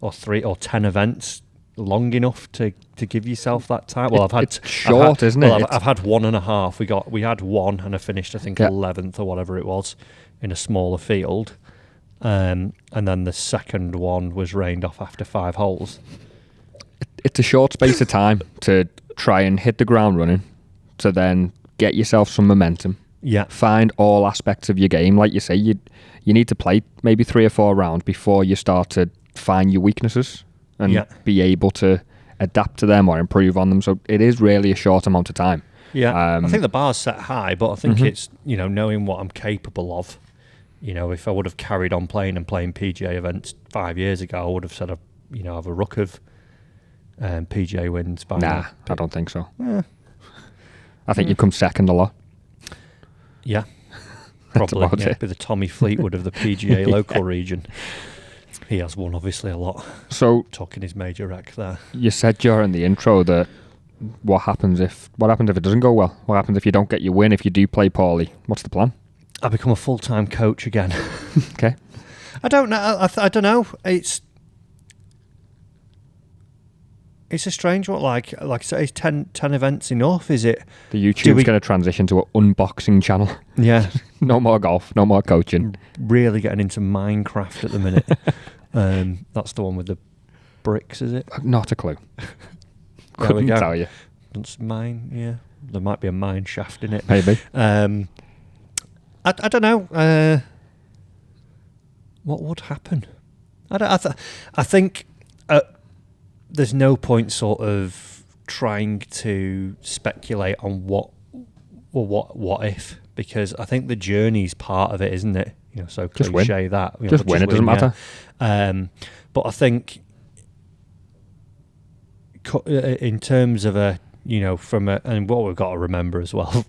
[SPEAKER 1] or 3 or 10 events long enough to give yourself that time? Well,
[SPEAKER 2] it's short, isn't it?
[SPEAKER 1] I've had 1.5. We had 1, and I finished, I think, 11th or whatever it was in a smaller field, and then the second one was rained off after 5 holes.
[SPEAKER 2] It's a short space of time to try and hit the ground running, to then get yourself some momentum.
[SPEAKER 1] Yeah,
[SPEAKER 2] find all aspects of your game. Like you say, you need to play maybe 3 or 4 rounds before you start to find your weaknesses and be able to adapt to them or improve on them. So it is really a short amount of time.
[SPEAKER 1] Yeah, I think the bar's set high, but I think it's, you know, knowing what I'm capable of. You know, if I would have carried on playing PGA events 5 years ago, I would have said, I have a ruck of PGA wins by now.
[SPEAKER 2] I don't think so. I think you've come second a lot.
[SPEAKER 1] Yeah, probably. Yeah, be the Tommy Fleetwood of the PGA local region. He has won, obviously, a lot.
[SPEAKER 2] So,
[SPEAKER 1] talking his major wreck there.
[SPEAKER 2] You said during the intro that what happens if it doesn't go well? What happens if you don't get your win? If you do play poorly, what's the plan?
[SPEAKER 1] I become a full-time coach again.
[SPEAKER 2] Okay.
[SPEAKER 1] I don't know. I don't know. It's a strange one. Like I say, is 10 events enough? Is it?
[SPEAKER 2] The YouTube's going to transition to an unboxing channel.
[SPEAKER 1] Yeah.
[SPEAKER 2] No more golf, no more coaching.
[SPEAKER 1] Really getting into Minecraft at the minute. That's the one with the bricks, is it?
[SPEAKER 2] Not a clue. Couldn't tell you.
[SPEAKER 1] It's mine, yeah. There might be a mine shaft in it.
[SPEAKER 2] Maybe.
[SPEAKER 1] I don't know. What would happen? I think there's no point sort of trying to speculate on what if, because I think the journey's part of it, isn't it? You know, so cliche that. You know,
[SPEAKER 2] just win. It doesn't matter.
[SPEAKER 1] But I think in terms of and what we've got to remember as well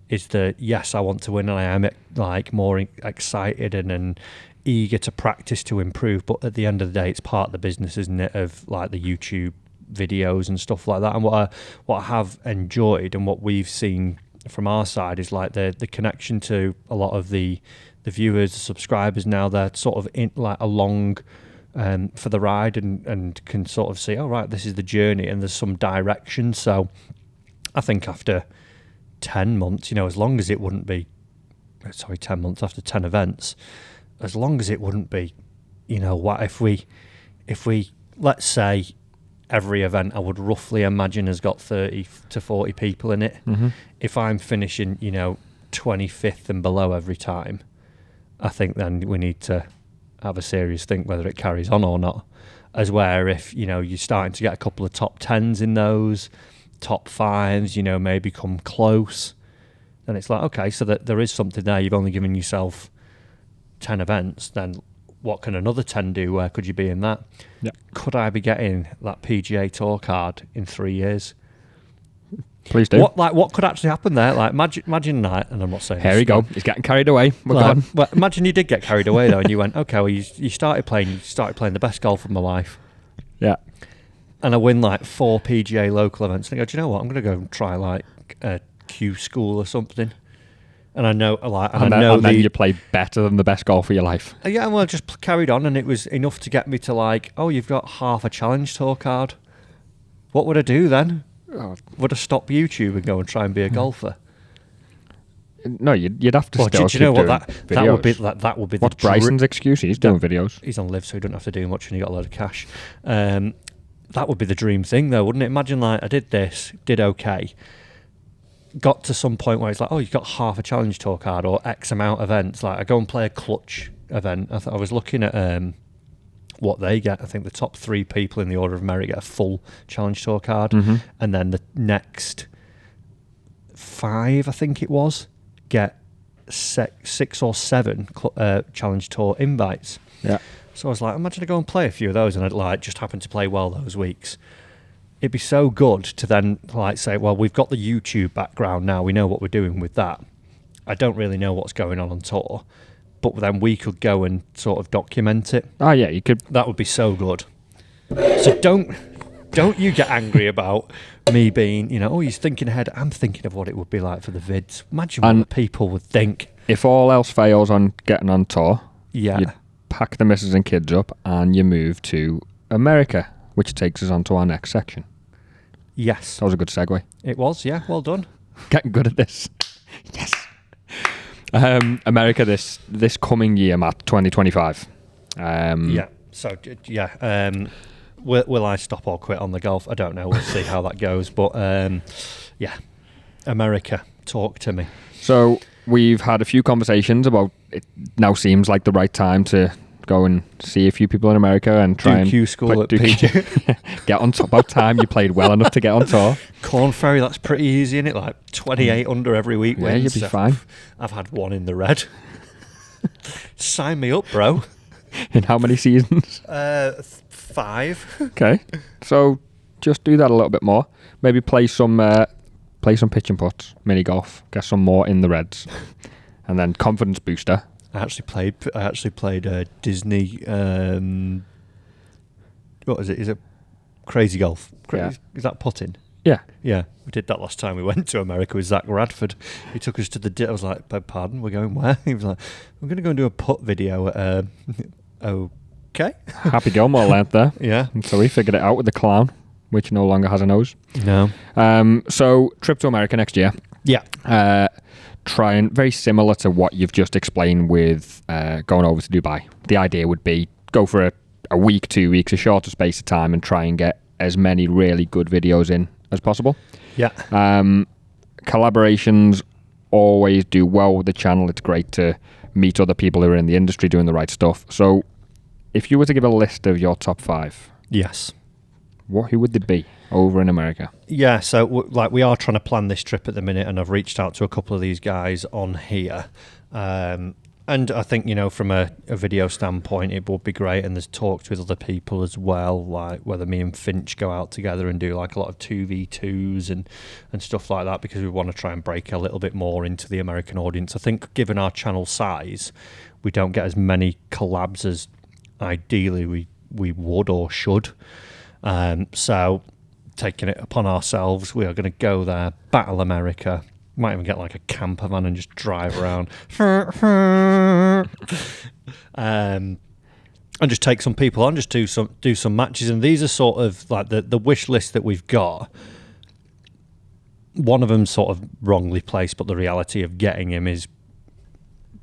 [SPEAKER 1] is that, yes, I want to win and I am like more excited and eager to practice to improve, but at the end of the day, it's part of the business, isn't it, of like the YouTube videos and stuff like that. And what I have enjoyed and what we've seen from our side is like the connection to a lot of the viewers, the subscribers. Now they're sort of in like along for the ride and can sort of see, oh right, this is the journey and there's some direction. So I think after 10 months, as long as it wouldn't be 10 months after 10 events, as long as it wouldn't be, what if we let's say every event I would roughly imagine has got 30 to 40 people in it. Mm-hmm. If I'm finishing, 25th and below every time, I think then we need to have a serious think whether it carries on or not. As where if, you're starting to get a couple of top 10s in those, top 5s, maybe come close, then it's like, okay, so that there is something there. You've only given yourself 10 events, then what can another 10 do? Where could you be in that?
[SPEAKER 2] Yeah.
[SPEAKER 1] Could I be getting that PGA Tour card in 3 years?
[SPEAKER 2] Please do.
[SPEAKER 1] What could actually happen there? Like, imagine that, and I'm not saying...
[SPEAKER 2] Here we go. He's getting carried away.
[SPEAKER 1] Well, imagine you did get carried away, though, and you went, okay, well, you started playing the best golf of my life.
[SPEAKER 2] Yeah.
[SPEAKER 1] And I win, 4 PGA local events. And I go, do you know what? I'm going to go and try, a Q school or something. And I know,
[SPEAKER 2] then you play better than the best golf of your life.
[SPEAKER 1] Yeah, well, I just carried on, and it was enough to get me to you've got half a Challenge Tour card. What would I do then? Would I stop YouTube and go and try and be a golfer?
[SPEAKER 2] No, you'd have to.
[SPEAKER 1] Do you know what that would be?
[SPEAKER 2] What's Bryson's excuse? He's doing videos.
[SPEAKER 1] He's on live, so he doesn't have to do much, and he got a lot of cash. That would be the dream thing, though, wouldn't it? Imagine I did this, did okay. got to some point where it's like, oh, you've got half a challenge tour card or X amount of events. Like I go and play a clutch event. I was looking at what they get. I think the top 3 people in the order of merit get a full challenge tour card, and then the next 5, I think it was, get 6 or 7 challenge tour invites.
[SPEAKER 2] Yeah.
[SPEAKER 1] So I was like, imagine I go and play a few of those, and I'd like just happen to play well those weeks. It'd be so good to then like say, well, we've got the YouTube background now. We know what we're doing with that. I don't really know what's going on tour, but then we could go and sort of document it.
[SPEAKER 2] Oh yeah, you could.
[SPEAKER 1] That would be so good. So don't you get angry about me being, oh, he's thinking ahead. I'm thinking of what it would be like for the vids. Imagine what the people would think.
[SPEAKER 2] If all else fails on getting on tour,
[SPEAKER 1] Yeah.
[SPEAKER 2] you pack the missus and kids up and you move to America, which takes us on to our next section.
[SPEAKER 1] Yes.
[SPEAKER 2] That was a good segue.
[SPEAKER 1] It was, yeah. Well done.
[SPEAKER 2] Getting good at this. Yes. America this coming year, Matt, 2025.
[SPEAKER 1] Yeah. So, yeah. Will I stop or quit on the golf? I don't know. We'll see how that goes. But, yeah. America, talk to me.
[SPEAKER 2] So, we've had a few conversations about it now seems like the right time to go and see a few people in America and try
[SPEAKER 1] Duke
[SPEAKER 2] and
[SPEAKER 1] school at PG.
[SPEAKER 2] get on top. About time you played well enough to get on tour.
[SPEAKER 1] Corn Ferry, that's pretty easy, isn't it? Like 28 under every week.
[SPEAKER 2] Yeah, you'll be fine.
[SPEAKER 1] I've had 1 in the red. Sign me up, bro.
[SPEAKER 2] In how many seasons?
[SPEAKER 1] 5.
[SPEAKER 2] Okay, so just do that a little bit more. Maybe play some pitch and putts, mini golf, get some more in the reds, and then confidence booster.
[SPEAKER 1] I actually played Disney. What is it? Is it Crazy Golf?
[SPEAKER 2] Yeah.
[SPEAKER 1] Is that putting?
[SPEAKER 2] Yeah.
[SPEAKER 1] Yeah, we did that last time we went to America with Zach Radford. He took us to the... I was like, pardon, we're going where? He was like, we're going to go and do a putt video at... okay.
[SPEAKER 2] Happy Gilmore length there.
[SPEAKER 1] Yeah.
[SPEAKER 2] And so we figured it out with the clown, which no longer has a nose.
[SPEAKER 1] No.
[SPEAKER 2] So trip to America next year.
[SPEAKER 1] Yeah.
[SPEAKER 2] Trying very similar to what you've just explained with going over to Dubai. The idea would be go for a week, 2 weeks, a shorter space of time, and try and get as many really good videos in as possible.
[SPEAKER 1] Yeah.
[SPEAKER 2] Collaborations always do well with the channel. It's great to meet other people who are in the industry doing the right stuff. So if you were to give a list of your top 5,
[SPEAKER 1] Yes.
[SPEAKER 2] who would they be over in America?
[SPEAKER 1] Yeah, so we are trying to plan this trip at the minute, and I've reached out to a couple of these guys on here. And I think, from a video standpoint, it would be great. And there's talks with other people as well, like whether me and Finch go out together and do like a lot of 2v2s and stuff like that, because we want to try and break a little bit more into the American audience. I think given our channel size, we don't get as many collabs as ideally we would or should. So taking it upon ourselves, we are going to go there, battle America. Might even get like a camper van and just drive around. And just take some people on, just do some matches. And these are sort of like the wish list that we've got. One of them sort of wrongly placed, but the reality of getting him is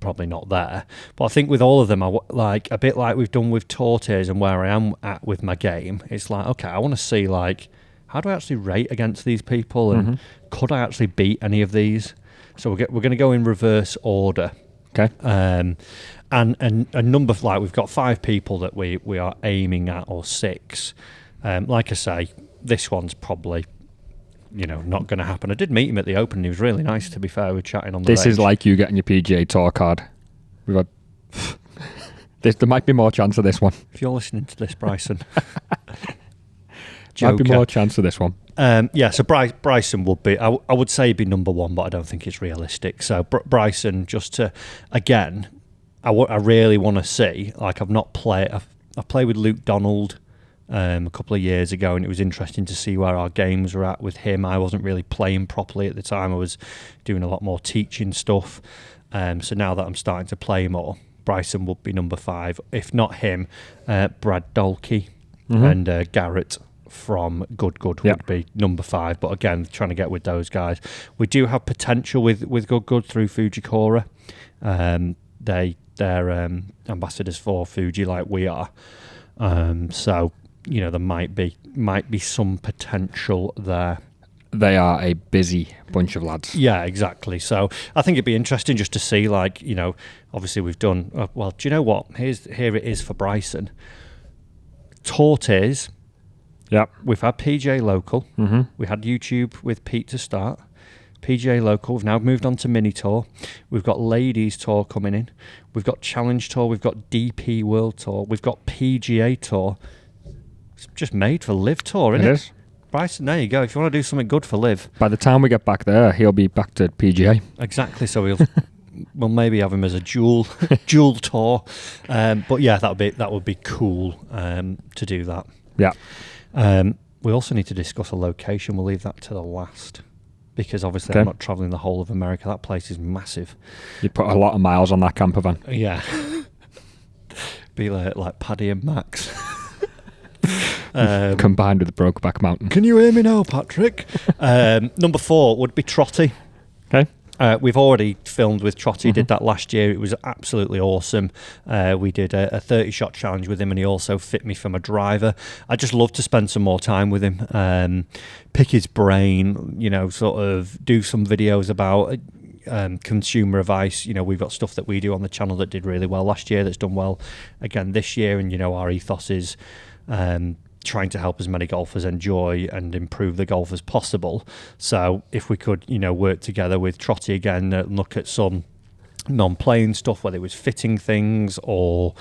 [SPEAKER 1] probably not there. But I think with all of them, like a bit like we've done with Tortes and where I am at with my game, it's like, okay, I want to see like, how do I actually rate against these people, and could I actually beat any of these? So we're going to go in reverse order.
[SPEAKER 2] Okay.
[SPEAKER 1] And a number, like we've got 5 people that we are aiming at, or 6. Like I say, this one's probably, not going to happen. I did meet him at the Open, and he was really nice, to be fair. We were chatting on the
[SPEAKER 2] This
[SPEAKER 1] range.
[SPEAKER 2] is like you getting your PGA Tour card. We've got... there might be more chance of this one.
[SPEAKER 1] If you're listening to this, Bryson...
[SPEAKER 2] Might be more chance of this one.
[SPEAKER 1] Yeah, so Bryson would be, I would say he'd be number 1, but I don't think it's realistic. So Bryson, just to, again, I really want to see, like I've played with Luke Donald a couple of years ago, and it was interesting to see where our games were at with him. I wasn't really playing properly at the time. I was doing a lot more teaching stuff. So now that I'm starting to play more, Bryson would be number 5. If not him, Brad Dolkey and Garrett from Good would be number 5. But again, trying to get with those guys. We do have potential with Good through Fujikura. They're ambassadors for Fuji like we are. So there might be some potential there.
[SPEAKER 2] They are a busy bunch of lads.
[SPEAKER 1] Yeah, exactly. So I think it'd be interesting just to see, like, you know, obviously we've done, well, do you know what? Here it is for Bryson. Tortoise.
[SPEAKER 2] Yep.
[SPEAKER 1] We've had PJ Local.
[SPEAKER 2] Mm-hmm.
[SPEAKER 1] We had YouTube with Pete to start. PJ Local. We've now moved on to Mini Tour. We've got Ladies Tour coming in. We've got Challenge Tour. We've got DP World Tour. We've got PGA Tour. It's just made for Live Tour, isn't it?
[SPEAKER 2] It is.
[SPEAKER 1] Bryson, there you go. If you want to do something good for Live.
[SPEAKER 2] By the time we get back there, he'll be back to PGA.
[SPEAKER 1] Exactly. So we'll maybe have him as a dual tour. But yeah, that would be cool to do that.
[SPEAKER 2] Yeah.
[SPEAKER 1] We also need to discuss a location. We'll leave that to the last because obviously I'm not travelling the whole of America. That place is massive.
[SPEAKER 2] You put a lot of miles on that camper van.
[SPEAKER 1] Yeah. Be like Paddy and Max.
[SPEAKER 2] Combined with the Brokeback Mountain.
[SPEAKER 1] Can you hear me now, Patrick? Number 4 would be Trotty.
[SPEAKER 2] Okay.
[SPEAKER 1] We've already filmed with Trotty, did that last year. It was absolutely awesome. We did a 30-shot challenge with him, and he also fit me for my driver. I'd just love to spend some more time with him, pick his brain, you know, sort of do some videos about consumer advice. You know, we've got stuff that we do on the channel that did really well last year, that's done well again this year, and, you know, our ethos is trying to help as many golfers enjoy and improve the golf as possible. So if we could, you know, work together with Trotty again, look at some non-playing stuff, whether it was fitting things or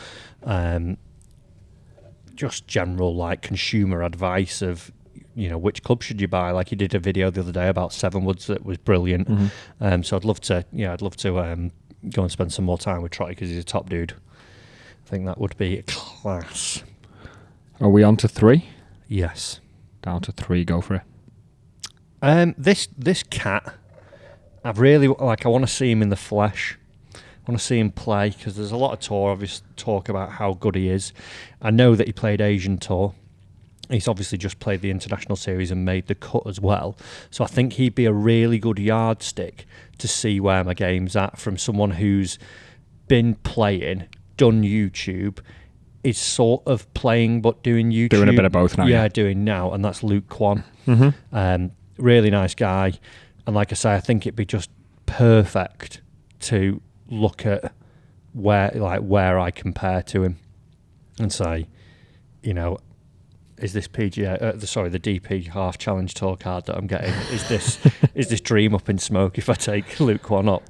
[SPEAKER 1] just general like consumer advice of, you know, which club should you buy? Like he did a video the other day about 7-woods that was brilliant. So I'd love to go and spend some more time with Trotty because he's a top dude. I think that would be class.
[SPEAKER 2] Are we on to 3?
[SPEAKER 1] Yes.
[SPEAKER 2] Down to 3, go for it.
[SPEAKER 1] This cat, I really like. I want to see him in the flesh. I want to see him play because there's a lot of obvious talk about how good he is. I know that he played Asian Tour. He's obviously just played the International Series and made the cut as well. So I think he'd be a really good yardstick to see where my game's at from someone who's been playing, done YouTube, is sort of playing but doing YouTube.
[SPEAKER 2] Doing a bit of both now.
[SPEAKER 1] Yeah, doing now, and that's Luke Kwan.
[SPEAKER 2] Mm-hmm.
[SPEAKER 1] Really nice guy. And like I say, I think it'd be just perfect to look at where I compare to him and say, you know, is this PGA, the DP half challenge tour card that I'm getting, is this dream up in smoke if I take Luke Kwan up?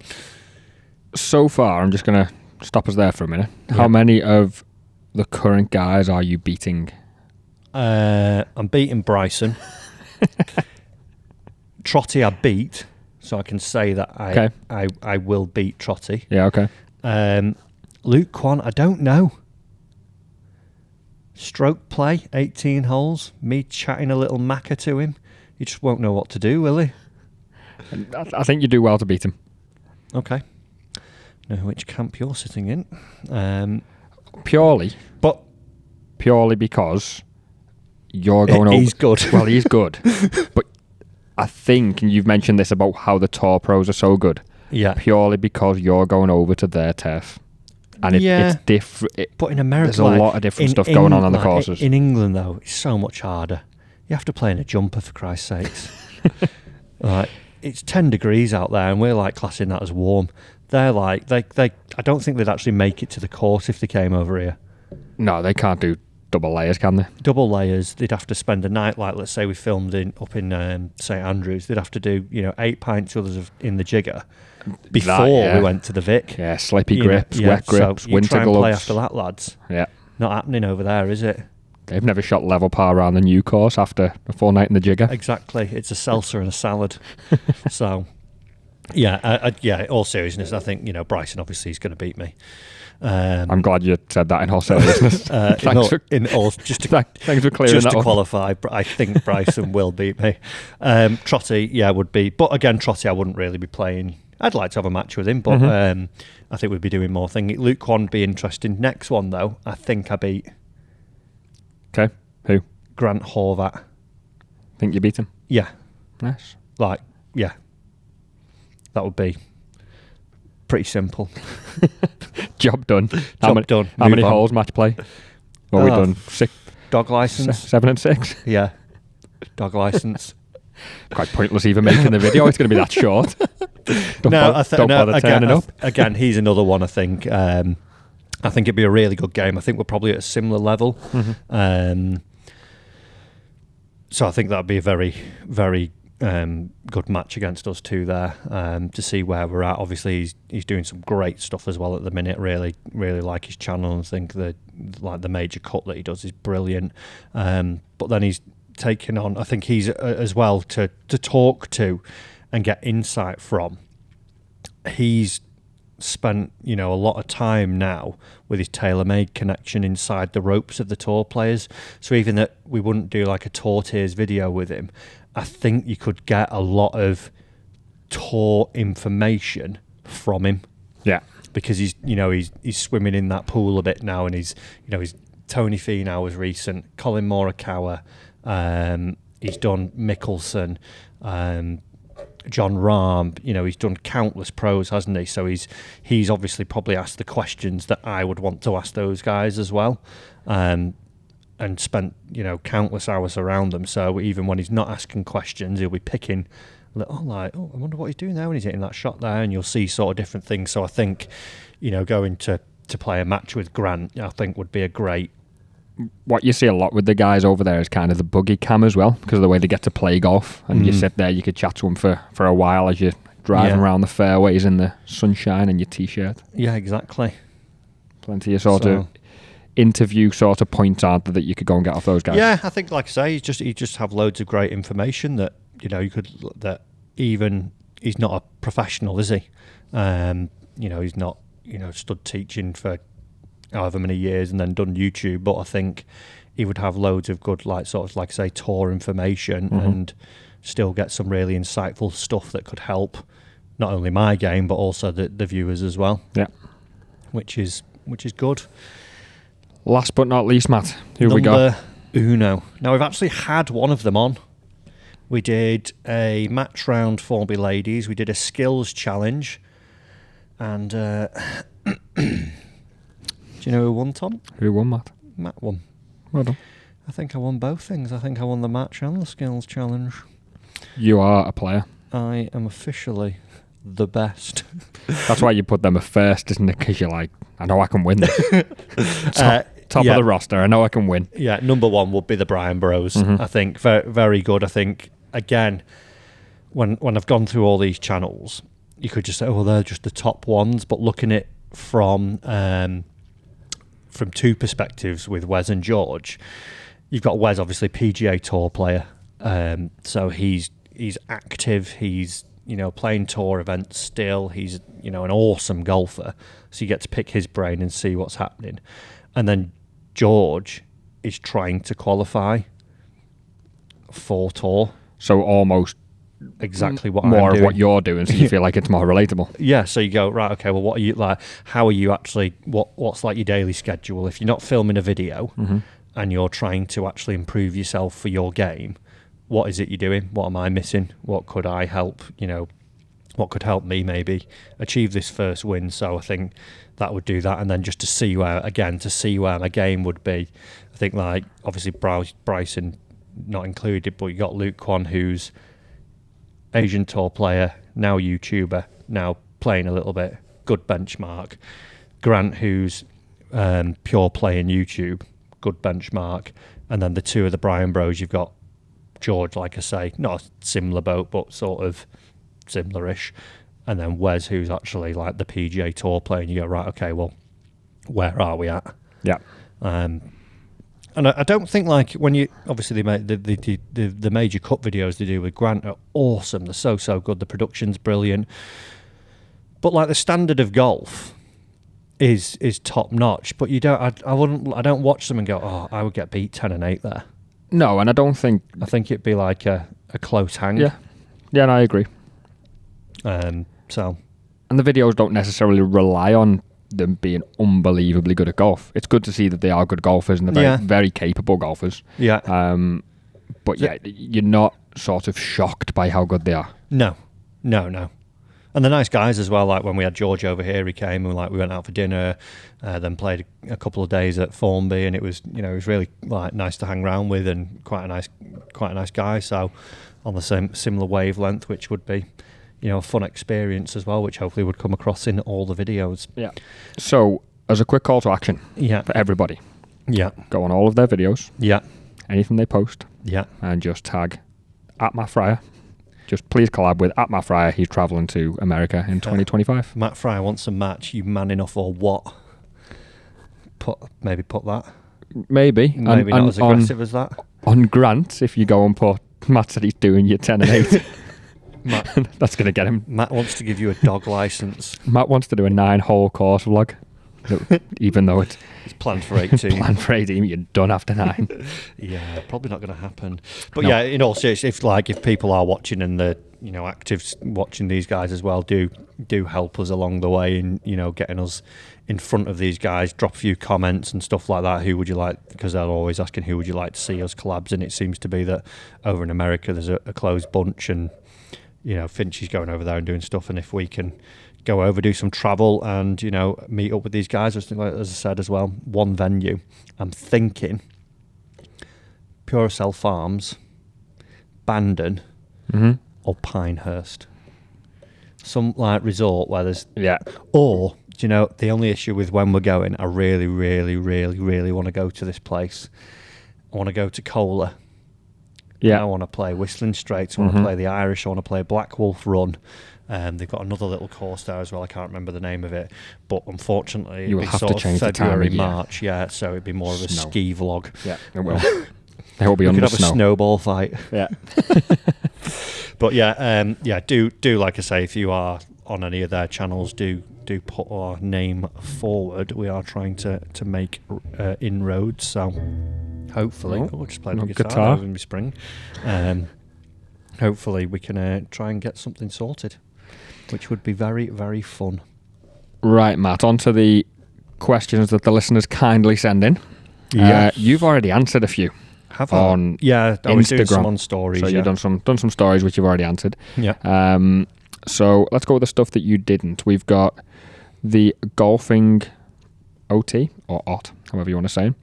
[SPEAKER 2] So far, I'm just going to stop us there for a minute.
[SPEAKER 1] Yeah.
[SPEAKER 2] How many of the current guys are you beating?
[SPEAKER 1] I'm beating Bryson. Trotty I beat, so I can say that I will beat Trotty.
[SPEAKER 2] Yeah, okay.
[SPEAKER 1] Luke Kwan, I don't know. Stroke play, 18 holes, me chatting a little macca to him. He just won't know what to do, will he?
[SPEAKER 2] I think you do well to beat him.
[SPEAKER 1] Okay. Know which camp you're sitting in.
[SPEAKER 2] Purely because you're going over.
[SPEAKER 1] He's good.
[SPEAKER 2] Well, he's good. But I think, and you've mentioned this about how the tour pros are so good.
[SPEAKER 1] Yeah.
[SPEAKER 2] Purely because you're going over to their turf. And it's different.
[SPEAKER 1] But in America,
[SPEAKER 2] there's a lot of different stuff going on the courses.
[SPEAKER 1] In England, though, it's so much harder. You have to play in a jumper, for Christ's sakes. Like, it's 10 degrees out there, and we're like classing that as warm. They're like, I don't think they'd actually make it to the course if they came over here.
[SPEAKER 2] No, they can't do double layers, can they?
[SPEAKER 1] Double layers. They'd have to spend a night, like let's say we filmed up in St Andrews. They'd have to do 8 pints others in the jigger before we went to the Vic.
[SPEAKER 2] Yeah, slippy grips, wet grips,
[SPEAKER 1] so
[SPEAKER 2] winter
[SPEAKER 1] try and
[SPEAKER 2] gloves.
[SPEAKER 1] play after that, lads.
[SPEAKER 2] Yeah,
[SPEAKER 1] not happening over there, is it?
[SPEAKER 2] They've never shot level par around the new course after a full night in the jigger.
[SPEAKER 1] Exactly. It's a seltzer and a salad. So, yeah, all seriousness, I think, Bryson obviously is going to beat me.
[SPEAKER 2] I'm glad you said that in all seriousness.
[SPEAKER 1] Thanks for clearing
[SPEAKER 2] that
[SPEAKER 1] to
[SPEAKER 2] up.
[SPEAKER 1] qualify, I think Bryson will beat me. Trotty, would be. But again, Trotty, I wouldn't really be playing. I'd like to have a match with him, but I think we'd be doing more things. Luke Kwan would be interesting. Next one, though, I think I beat.
[SPEAKER 2] Okay, who?
[SPEAKER 1] Grant Horvat.
[SPEAKER 2] Think you beat him?
[SPEAKER 1] Yeah.
[SPEAKER 2] Nice.
[SPEAKER 1] That would be pretty simple.
[SPEAKER 2] Job done.
[SPEAKER 1] Done.
[SPEAKER 2] How many
[SPEAKER 1] Move on.
[SPEAKER 2] holes match play? What have we done? 6?
[SPEAKER 1] Dog license.
[SPEAKER 2] 7 and 6?
[SPEAKER 1] Yeah. Dog license.
[SPEAKER 2] quite pointless even making the video. It's going to be that short. Don't bother turning up.
[SPEAKER 1] Again, he's another one. I think it'd be a really good game. I think we're probably at a similar level. So I think that'd be a very, very good match against us two there, to see where we're at. Obviously, he's doing some great stuff as well at the minute. Really, really like his channel, and think the major cut that he does is brilliant. But then he's taken on. I think he's as well to talk to and get insight from. He's spent a lot of time now with his TaylorMade connection inside the ropes of the tour players. So even that we wouldn't do like a tour tiers video with him, I think you could get a lot of tour information from him.
[SPEAKER 2] Yeah,
[SPEAKER 1] because he's swimming in that pool a bit now, and he's Tony Finau was recent, Colin Morikawa, he's done Mickelson, John Rahm, he's done countless pros, hasn't he? So he's obviously probably asked the questions that I would want to ask those guys as well, and spent countless hours around them. So even when he's not asking questions, he'll be picking, I wonder what he's doing there when he's hitting that shot there, and you'll see sort of different things. So I think going to play a match with Grant, I think would be a great.
[SPEAKER 2] What you see a lot with the guys over there is kind of the buggy cam as well, because of the way they get to play golf, and you sit there, you could chat to them for a while as you're driving around the fairways in the sunshine in your t-shirt.
[SPEAKER 1] Yeah, exactly.
[SPEAKER 2] Plenty of sort of interview sort of points, aren't there, that you could go and get off those guys?
[SPEAKER 1] Yeah, I think, like I say, he just have loads of great information that you could, that even he's not a professional, is he? He's not stood teaching for however many years and then done YouTube, but I think he would have loads of good, tour information, and still get some really insightful stuff that could help not only my game but also the viewers as well.
[SPEAKER 2] Yeah,
[SPEAKER 1] which is good.
[SPEAKER 2] Last but not least, Matt, who we got?
[SPEAKER 1] Number uno. Now, we've actually had one of them on. We did a match round Formby Ladies. We did a skills challenge, and do you know who won, Tom?
[SPEAKER 2] Who won, Matt?
[SPEAKER 1] Matt won.
[SPEAKER 2] Well done.
[SPEAKER 1] I think I won both things. I think I won the match and the skills challenge.
[SPEAKER 2] You are a player.
[SPEAKER 1] I am officially the best.
[SPEAKER 2] That's why you put them at first, isn't it? Because you're like, I know I can win this. Top of the roster, I know I can win.
[SPEAKER 1] Yeah, number one would be the Bryan Bros. I think very, very good. I think, again, when I've gone through all these channels, you could just say, oh, well, they're just the top ones. But looking at it from two perspectives with Wes and George, you've got Wes, obviously PGA Tour player, so he's active, he's playing tour events still, he's an awesome golfer, so you get to pick his brain and see what's happening. And then George is trying to qualify for tour,
[SPEAKER 2] so almost
[SPEAKER 1] exactly what
[SPEAKER 2] more
[SPEAKER 1] I'm
[SPEAKER 2] of
[SPEAKER 1] doing.
[SPEAKER 2] what you're doing, so you feel like it's more relatable.
[SPEAKER 1] Yeah, so you go, right, okay, well, what are you like? How are you actually? What's like your daily schedule? If you're not filming a video and you're trying to actually improve yourself for your game, what is it you're doing? What am I missing? What could I help? What could help me maybe achieve this first win? So I think that would do that, and then just to see where my game would be. I think like obviously Bryson not included, but you got Luke Kwan, who's Asian Tour player, now YouTuber, now playing a little bit, good benchmark. Grant, who's pure playing YouTube, good benchmark. And then the two of the Bryan Bros, you've got George, like I say, not a similar boat, but sort of similar-ish. And then Wes, who's actually like the PGA Tour player, and you go, right, okay, well, where are we at?
[SPEAKER 2] Yeah.
[SPEAKER 1] And I don't think like when you obviously they make the major cut videos they do with Grant are awesome. They're so good. The production's brilliant. But like the standard of golf is top notch. But you don't. I don't watch them and go, oh, I would get beat 10-8 there.
[SPEAKER 2] No, and I don't think.
[SPEAKER 1] I think it'd be like a close hang.
[SPEAKER 2] Yeah, and I agree.
[SPEAKER 1] And
[SPEAKER 2] the videos don't necessarily rely on them being unbelievably good at golf. It's good to see that they are good golfers and they're very, very capable golfers.
[SPEAKER 1] Yeah.
[SPEAKER 2] But you're not sort of shocked by how good they are.
[SPEAKER 1] No. And they're nice guys as well. Like when we had George over here, he came and we went out for dinner, then played a couple of days at Formby, and it was really like nice to hang around with and quite a nice guy. So on the same similar wavelength, which would be, a fun experience as well, which hopefully would come across in all the videos.
[SPEAKER 2] Yeah. So, as a quick call to action for everybody, go on all of their videos, anything they post, and just tag @MattFryer. Just please collab with @MattFryer. He's travelling to America in 2025.
[SPEAKER 1] Matt Fryer wants a match. You man enough or what? Maybe put that.
[SPEAKER 2] Maybe
[SPEAKER 1] not as aggressive as that.
[SPEAKER 2] On Grant, if you go and put Matt said he's doing you 10 and 8.
[SPEAKER 1] Matt,
[SPEAKER 2] that's going to get him.
[SPEAKER 1] Matt wants to give you a dog license.
[SPEAKER 2] Matt wants to do a 9-hole course vlog, even though it's
[SPEAKER 1] planned for 18.
[SPEAKER 2] Planned for 18, you're done after 9.
[SPEAKER 1] Yeah, probably not going to happen. But yeah, in all seriousness, if people are watching and they're active watching these guys as well, do help us along the way in getting us in front of these guys. Drop a few comments and stuff like that. Who would you like? Because they're always asking who would you like to see us collabs, and it seems to be that over in America there's a close bunch, and Finch is going over there and doing stuff, and if we can go over, do some travel and, meet up with these guys, as I said as well, one venue. I'm thinking Purcell Farms, Bandon, or Pinehurst. Some resort where there's...
[SPEAKER 2] Yeah.
[SPEAKER 1] Or, the only issue with when we're going, I really, really, really, really want to go to this place. I want to go to Cola.
[SPEAKER 2] Yeah.
[SPEAKER 1] I want to play Whistling Straits. I want to play the Irish. I want to play Black Wolf Run. They've got another little course there as well. I can't remember the name of it, but unfortunately,
[SPEAKER 2] you will have to change
[SPEAKER 1] February,
[SPEAKER 2] the time of
[SPEAKER 1] March. Yeah, so it'd be more of a ski vlog.
[SPEAKER 2] Yeah, it will. It will be on
[SPEAKER 1] the
[SPEAKER 2] snow.
[SPEAKER 1] We could have a snowball fight.
[SPEAKER 2] Yeah.
[SPEAKER 1] But do like I say, if you are on any of their channels, do put our name forward. We are trying to make inroads. So hopefully, we'll just play the guitar in the spring. Hopefully we can try and get something sorted, which would be very, very fun.
[SPEAKER 2] Right, Matt, on to the questions that the listeners kindly send in. You've already answered a few.
[SPEAKER 1] Have I?
[SPEAKER 2] On
[SPEAKER 1] I was doing some on stories.
[SPEAKER 2] So you've done some stories which you've already answered.
[SPEAKER 1] Yeah.
[SPEAKER 2] So let's go with the stuff that you didn't. We've got the golfing OT, or OT, however you want to say.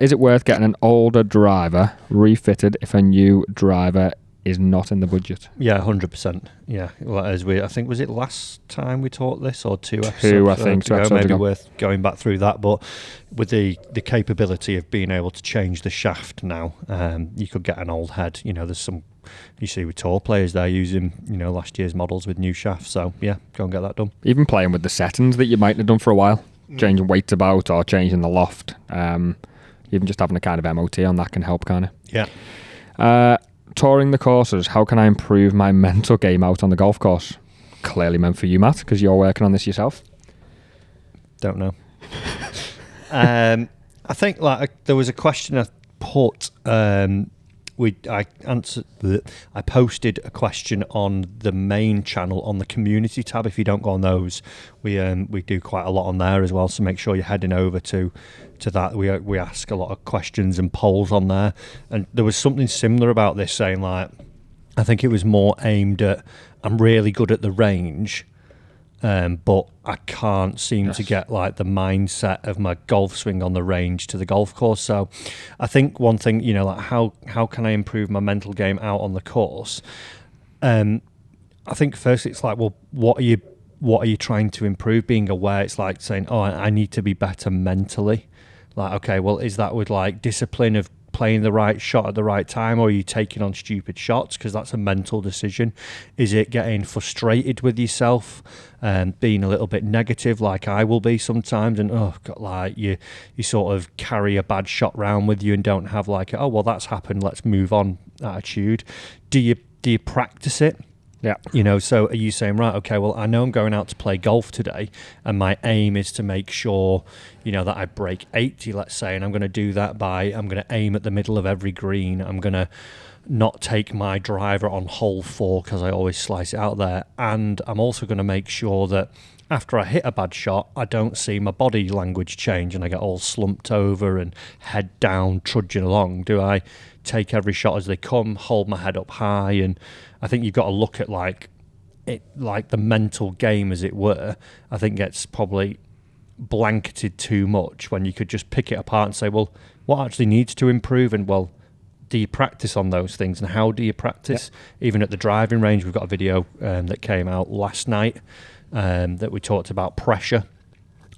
[SPEAKER 2] Is it worth getting an older driver refitted if a new driver is not in the budget?
[SPEAKER 1] Yeah, 100%. Yeah, well, I think, was it last time we talked this, or two episodes ago? Maybe worth going back through that. But with the capability of being able to change the shaft now, you could get an old head. There's some, you see with tour players, they're using last year's models with new shafts. So yeah, go and get that done. Even
[SPEAKER 2] playing with the settings that you might have done for a while, changing weights about or changing the loft. Even just having a kind of MOT on that can help, kind of.
[SPEAKER 1] Yeah.
[SPEAKER 2] Touring the courses, how can I improve my mental game out on the golf course? Clearly meant for you, Matt, because you're working on this yourself.
[SPEAKER 1] Don't know. I think there was a question I put. I posted a question on the main channel on the community tab. If you don't go on those, we do quite a lot on there as well. So make sure you're heading over to that. We ask a lot of questions and polls on there. And there was something similar about this, saying I think it was more aimed at, I'm really good at the range, but I can't seem to get the mindset of my golf swing on the range to the golf course. So I think one thing, how can I improve my mental game out on the course? I think first it's well, what are you trying to improve? Being aware, it's like saying, oh, I need to be better mentally. Okay, well, is that with discipline of playing the right shot at the right time, or are you taking on stupid shots? Because that's a mental decision. Is it getting frustrated with yourself and being a little bit negative, like I will be sometimes, and you sort of carry a bad shot round with you and don't have oh, well, that's happened, let's move on attitude? Do you practice it?
[SPEAKER 2] Yeah.
[SPEAKER 1] So are you saying, right, okay, well, I know I'm going out to play golf today, and my aim is to make sure, that I break 80, let's say, and I'm going to do that I'm going to aim at the middle of every green. I'm going to not take my driver on hole 4 because I always slice it out there. And I'm also going to make sure that after I hit a bad shot, I don't see my body language change and I get all slumped over and head down, trudging along. Do I take every shot as they come, hold my head up high? And I think you've got to look at the mental game, as it were. I think gets probably blanketed too much when you could just pick it apart and say, well, what actually needs to improve? And well, do you practice on those things, and how do you practice? Even at the driving range, we've got a video that came out last night that we talked about pressure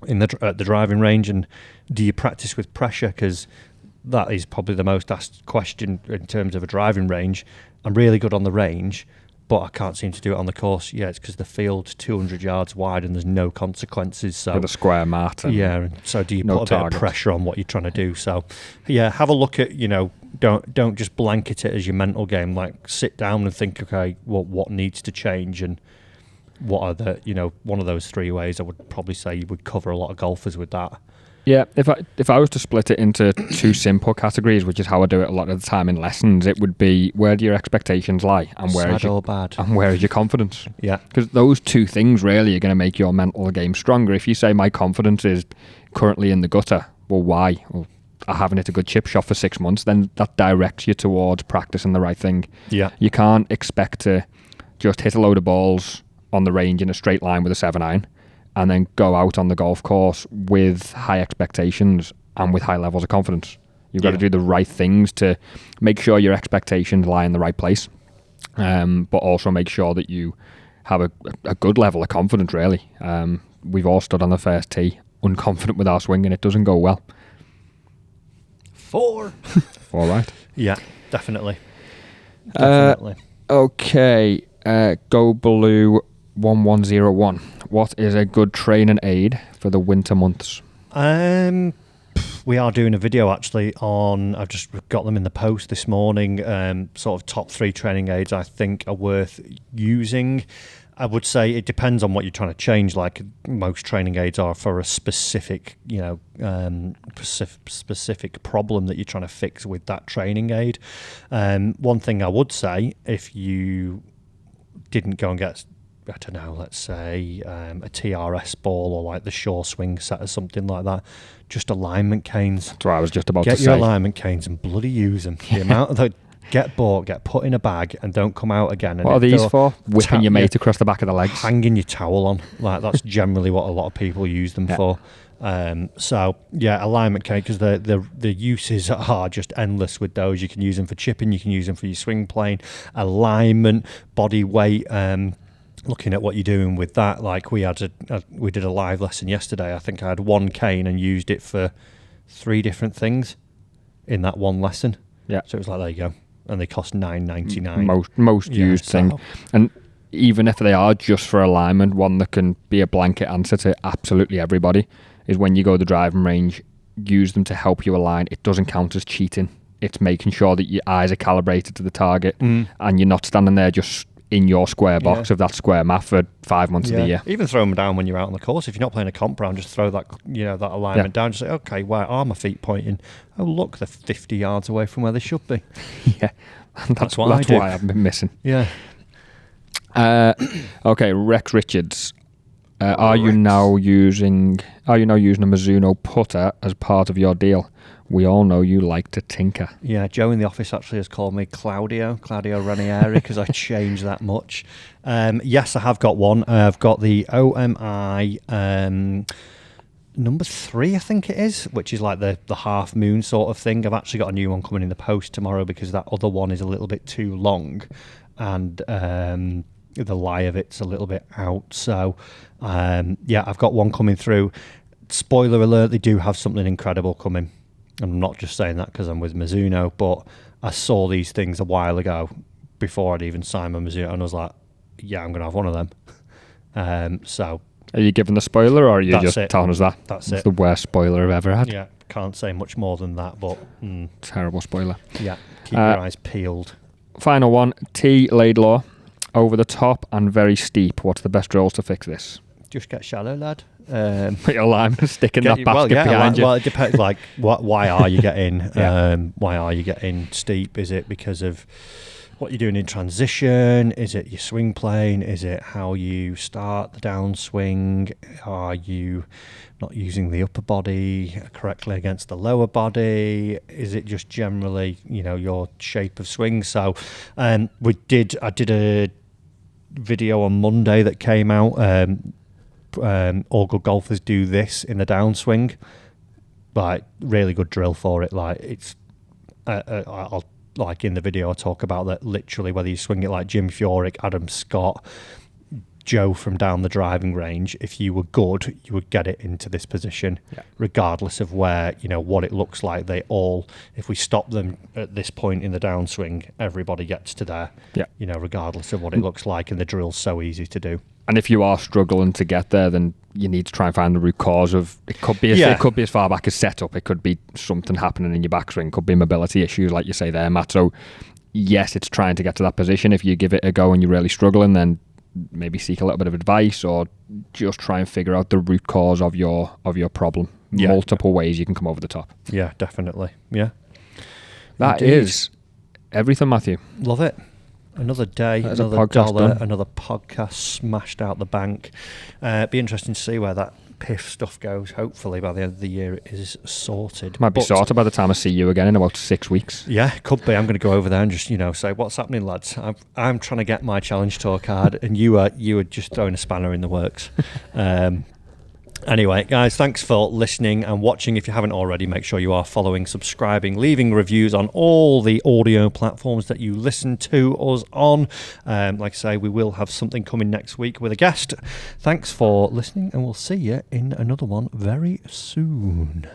[SPEAKER 1] at the driving range, and do you practice with pressure? Because that is probably the most asked question in terms of a driving range. I'm really good on the range, but I can't seem to do it on the course. Yeah, it's because the field's 200 yards wide and there's no consequences. So
[SPEAKER 2] with a square mat.
[SPEAKER 1] Yeah, so do you
[SPEAKER 2] no
[SPEAKER 1] put a
[SPEAKER 2] target.
[SPEAKER 1] bit of pressure on what you're trying to do? So yeah, have a look at, don't just blanket it as your mental game. Like, sit down and think, okay, well, what needs to change, and what are the, one of those three ways. I would probably say you would cover a lot of golfers with that.
[SPEAKER 2] Yeah, if I was to split it into two simple categories, which is how I do it a lot of the time in lessons, it would be, where do your expectations lie, and where is your confidence?
[SPEAKER 1] Yeah,
[SPEAKER 2] because those two things really are going to make your mental game stronger. If you say my confidence is currently in the gutter, well, why? Well, I haven't hit a good chip shot for 6 months. Then that directs you towards practicing the right thing.
[SPEAKER 1] Yeah,
[SPEAKER 2] you can't expect to just hit a load of balls on the range in a straight line with a 7-iron. And then go out on the golf course with high expectations and with high levels of confidence. You've got to do the right things to make sure your expectations lie in the right place, but also make sure that you have a good level of confidence, really. We've all stood on the first tee unconfident with our swing, and it doesn't go well.
[SPEAKER 1] 4.
[SPEAKER 2] All right.
[SPEAKER 1] Yeah, definitely.
[SPEAKER 2] Okay, Go Blue 1101. What is a good training aid for the winter months?
[SPEAKER 1] We are doing a video actually on, I've just got them in the post this morning, sort of top 3 training aids I think are worth using. I would say it depends on what you're trying to change. Like, most training aids are for a specific, specific problem that you're trying to fix with that training aid. One thing I would say, if you didn't go and get, I don't know, let's say a TRS ball or like the Shore Swing set or something like that, just alignment canes.
[SPEAKER 2] That's what I was just about to say.
[SPEAKER 1] Get your alignment canes and bloody use them. The amount of that get bought, get put in a bag, and don't come out again. And
[SPEAKER 2] what are these for? Whipping your mate across the back of the legs?
[SPEAKER 1] Hanging your towel on. Like, that's generally what a lot of people use them for. So yeah, alignment cane, because the uses are just endless with those. You can use them for chipping, you can use them for your swing plane, alignment, body weight. Looking at what you're doing with that, like we did a live lesson yesterday. I think I had one cane and used it for 3 different things in that one lesson.
[SPEAKER 2] Yeah.
[SPEAKER 1] So it was like, there you go, and they cost $9.99.
[SPEAKER 2] Most used thing, and even if they are just for alignment, one that can be a blanket answer to absolutely everybody is, when you go to the driving range, use them to help you align. It doesn't count as cheating. It's making sure that your eyes are calibrated to the target, and you're not standing there just in your square box of that square mat for 5 months of the year.
[SPEAKER 1] Even throw them down when you're out on the course. If you're not playing a comp round, just throw that that alignment down. Just say, okay, where are my feet pointing? Oh, look, they're 50 yards away from where they should be.
[SPEAKER 2] Yeah, that's why I've been missing.
[SPEAKER 1] Yeah.
[SPEAKER 2] Okay, Rex Richards. Are you now using a Mizuno putter as part of your deal? We all know you like to tinker. Yeah,
[SPEAKER 1] Joe in the office actually has called me Claudio Ranieri, because I changed that much. Yes, I have got one. I've got the OMI number 3, I think it is, which is like the half moon sort of thing. I've actually got a new one coming in the post tomorrow, because that other one is a little bit too long, and the lie of it's a little bit out. So I've got one coming through. Spoiler alert, they do have something incredible coming. I'm not just saying that because I'm with Mizuno, but I saw these things a while ago before I'd even signed my Mizuno, and I was like, yeah, I'm going to have one of them. So,
[SPEAKER 2] are you giving the spoiler, or are you just telling us that?
[SPEAKER 1] That's
[SPEAKER 2] it's the worst spoiler I've ever had.
[SPEAKER 1] Yeah, can't say much more than that, but...
[SPEAKER 2] Terrible spoiler.
[SPEAKER 1] Yeah, keep your eyes peeled.
[SPEAKER 2] Final one, T Laidlaw. Over the top and very steep. What's the best drills to fix this?
[SPEAKER 1] Just get shallow, lad.
[SPEAKER 2] Put your line, stick in that basket behind you.
[SPEAKER 1] Well, it depends. Like, why are you getting? Why are you getting steep? Is it because of what you're doing in transition? Is it your swing plane? Is it how you start the downswing? Are you not using the upper body correctly against the lower body? Is it just generally, your shape of swing? So, I did a video on Monday that came out. All good golfers do this in the downswing. Like, really good drill for it. Like, it's I'll like in the video I talk about that literally whether you swing it like Jim Furyk, Adam Scott, Joe from down the driving range, if you were good, you would get it into this position, regardless of where, what it looks like. They all, if we stop them at this point in the downswing, everybody gets to there, regardless of what it looks like, and the drill's so easy to do.
[SPEAKER 2] And if you are struggling to get there, then you need to try and find the root cause of it. Could be it could be as far back as setup. It could be something happening in your backswing. Could be mobility issues, like you say there, Matt. So yes, it's trying to get to that position. If you give it a go and you're really struggling, then maybe seek a little bit of advice, or just try and figure out the root cause of your problem. Multiple ways you can come over the top.
[SPEAKER 1] Yeah, definitely. Yeah,
[SPEAKER 2] that
[SPEAKER 1] Indeed.
[SPEAKER 2] is everything, Matthew.
[SPEAKER 1] Love it. Another day, another dollar, another podcast smashed out the bank. Be interesting to see where that PIF stuff goes. Hopefully by the end of the year it is sorted.
[SPEAKER 2] Might be sorted by the time I see you again in about 6 weeks.
[SPEAKER 1] Yeah, could be. I'm going to go over there and just say, what's happening, lads? I'm trying to get my challenge tour card, and you are just throwing a spanner in the works. Anyway, guys, thanks for listening and watching. If you haven't already, make sure you are following, subscribing, leaving reviews on all the audio platforms that you listen to us on. Like I say, we will have something coming next week with a guest. Thanks for listening, and we'll see you in another one very soon.